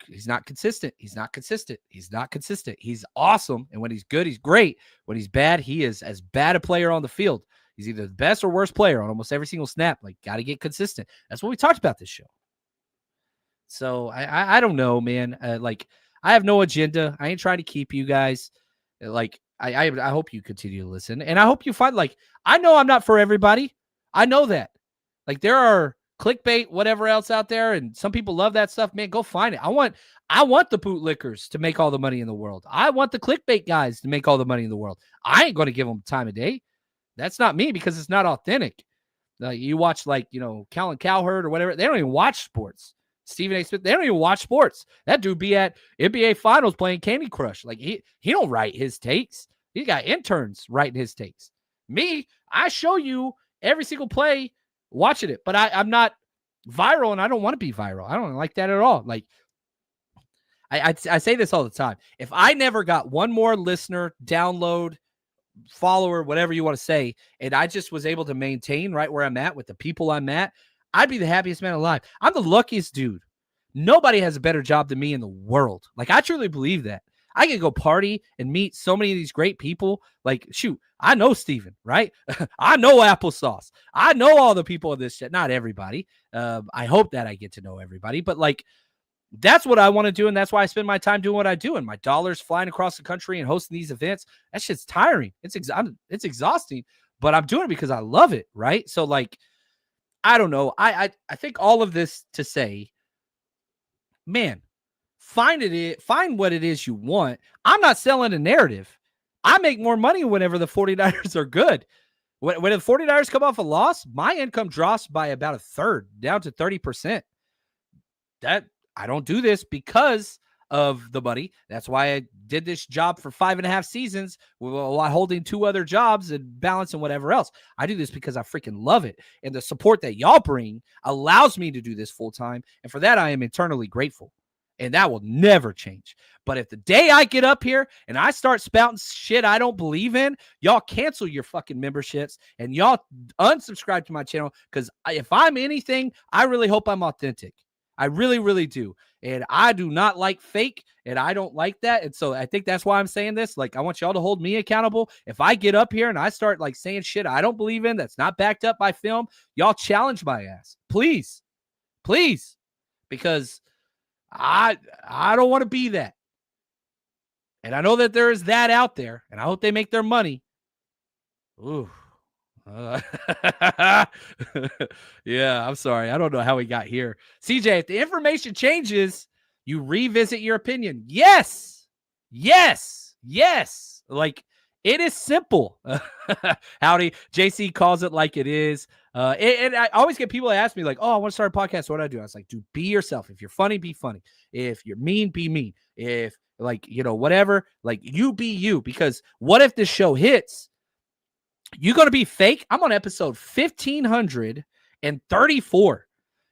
he's not consistent. He's not consistent. He's not consistent. He's awesome. And when he's good, he's great. When he's bad, he is as bad a player on the field. He's either the best or worst player on almost every single snap. Like, got to get consistent. That's what we talked about this show. So I don't know, man. Like, I have no agenda. I ain't trying to keep you guys. Like, I hope you continue to listen. And I hope you find, like, I know I'm not for everybody. I know that. Like, there are clickbait, whatever else out there, and some people love that stuff. Man, go find it. I want the bootlickers to make all the money in the world. I want the clickbait guys to make all the money in the world. I ain't going to give them time of day. That's not me, because it's not authentic. You watch, like, Callan Cowherd or whatever. They don't even watch sports. Stephen A. Smith, they don't even watch sports. That dude be at NBA Finals playing Candy Crush. Like, he don't write his takes. He got interns writing his takes. Me, I show you every single play, watching it, but I'm not viral, and I don't want to be viral. I don't like that at all. Like, I say this all the time. If I never got one more listener, download, follower, whatever you want to say, and I just was able to maintain right where I'm at with the people I'm at, I'd be the happiest man alive. I'm the luckiest dude. Nobody has a better job than me in the world. Like, I truly believe that. I can go party and meet so many of these great people. Like, shoot, I know Steven, right? I know Applesauce. I know all the people of this shit. Not everybody. I hope that I get to know everybody. But, like, that's what I want to do, and that's why I spend my time doing what I do. And my dollars flying across the country and hosting these events, that shit's tiring. It's exhausting, but I'm doing it because I love it, right? So, like, I don't know. I think all of this to say, man, find what it is you want. I'm not selling a narrative. I make more money whenever the 49ers are good. When the 49ers come off a loss, my income drops by about a third, down to 30%. That I don't do this because of the money. That's why I did this job for 5.5 seasons while holding 2 other jobs and balancing whatever else. I do this because I freaking love it. And the support that y'all bring allows me to do this full time. And for that, I am eternally grateful. And that will never change. But if the day I get up here and I start spouting shit I don't believe in, y'all cancel your fucking memberships and y'all unsubscribe to my channel. Because if I'm anything, I really hope I'm authentic. I really, really do. And I do not like fake, and I don't like that. And so I think that's why I'm saying this. Like, I want y'all to hold me accountable. If I get up here and I start like saying shit I don't believe in, that's not backed up by film, y'all challenge my ass. Please. Please. Because I don't want to be that. And I know that there is that out there, and I hope they make their money. Ooh. Yeah, I'm sorry. I don't know how we got here. CJ, if the information changes, you revisit your opinion. Yes. Like, it is simple. Howdy. JC calls it like it is. And I always get people that ask me, like, oh, I want to start a podcast. What do I do? I was like, dude, be yourself. If you're funny, be funny. If you're mean, be mean. If, like, whatever, like, you be you. Because what if this show hits? You going to be fake? I'm on episode 1534.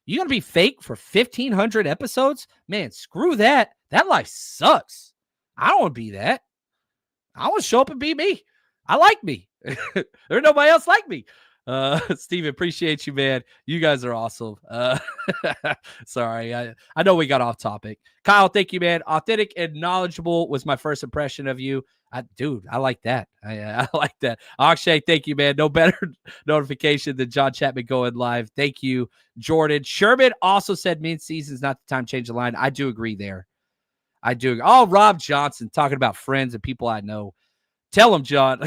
You going to be fake for 1500 episodes? Man, screw that. That life sucks. I don't want to be that. I want to show up and be me. I like me. There's nobody else like me. Steven, appreciate you, man. You guys are awesome. Sorry, I know we got off topic. Kyle, thank you, man. Authentic and knowledgeable was my first impression of you. Dude, I like that. I like that. Akshay, thank you, man. No better notification than John Chapman going live. Thank you, Jordan. Sherman also said mid-season's not the time to change the line. I do agree there. I do. Oh, Rob Johnson talking about friends and people I know. Tell him, John.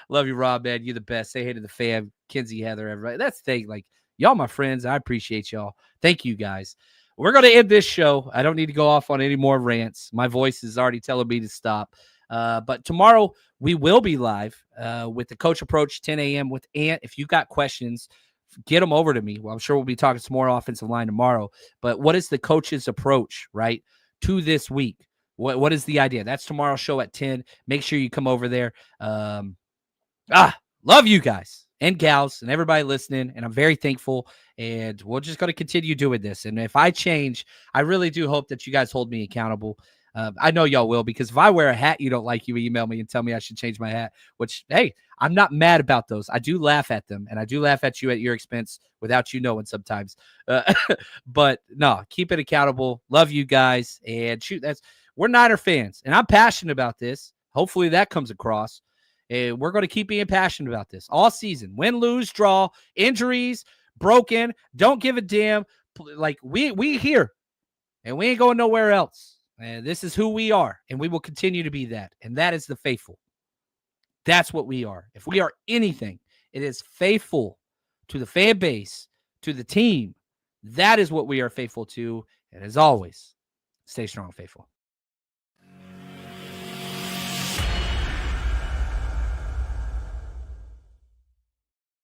Love you, Rob, man. You're the best. Say hey to the fam, Kinsey, Heather, everybody. That's the thing. Like, y'all my friends. I appreciate y'all. Thank you, guys. We're going to end this show. I don't need to go off on any more rants. My voice is already telling me to stop. But tomorrow we will be live with the Coach Approach, 10 a.m. with Ant. If you got questions, get them over to me. Well, I'm sure we'll be talking some more offensive line tomorrow. But what is the coach's approach, right, to this week? What is the idea? That's tomorrow's show at 10. Make sure you come over there. Love you guys and gals and everybody listening, and I'm very thankful. And we're just going to continue doing this. And if I change, I really do hope that you guys hold me accountable. I know y'all will, because if I wear a hat you don't like, you email me and tell me I should change my hat, which, hey, I'm not mad about those. I do laugh at them, and I do laugh at you at your expense without you knowing sometimes. But no, keep it accountable. Love you guys. And shoot, we're Niner fans, and I'm passionate about this. Hopefully that comes across. And we're going to keep being passionate about this all season. Win, lose, draw, injuries, broken, don't give a damn. Like, we here, and we ain't going nowhere else. And this is who we are, and we will continue to be that. And that is the faithful. That's what we are. If we are anything, it is faithful to the fan base, to the team. That is what we are faithful to. And as always, stay strong, faithful.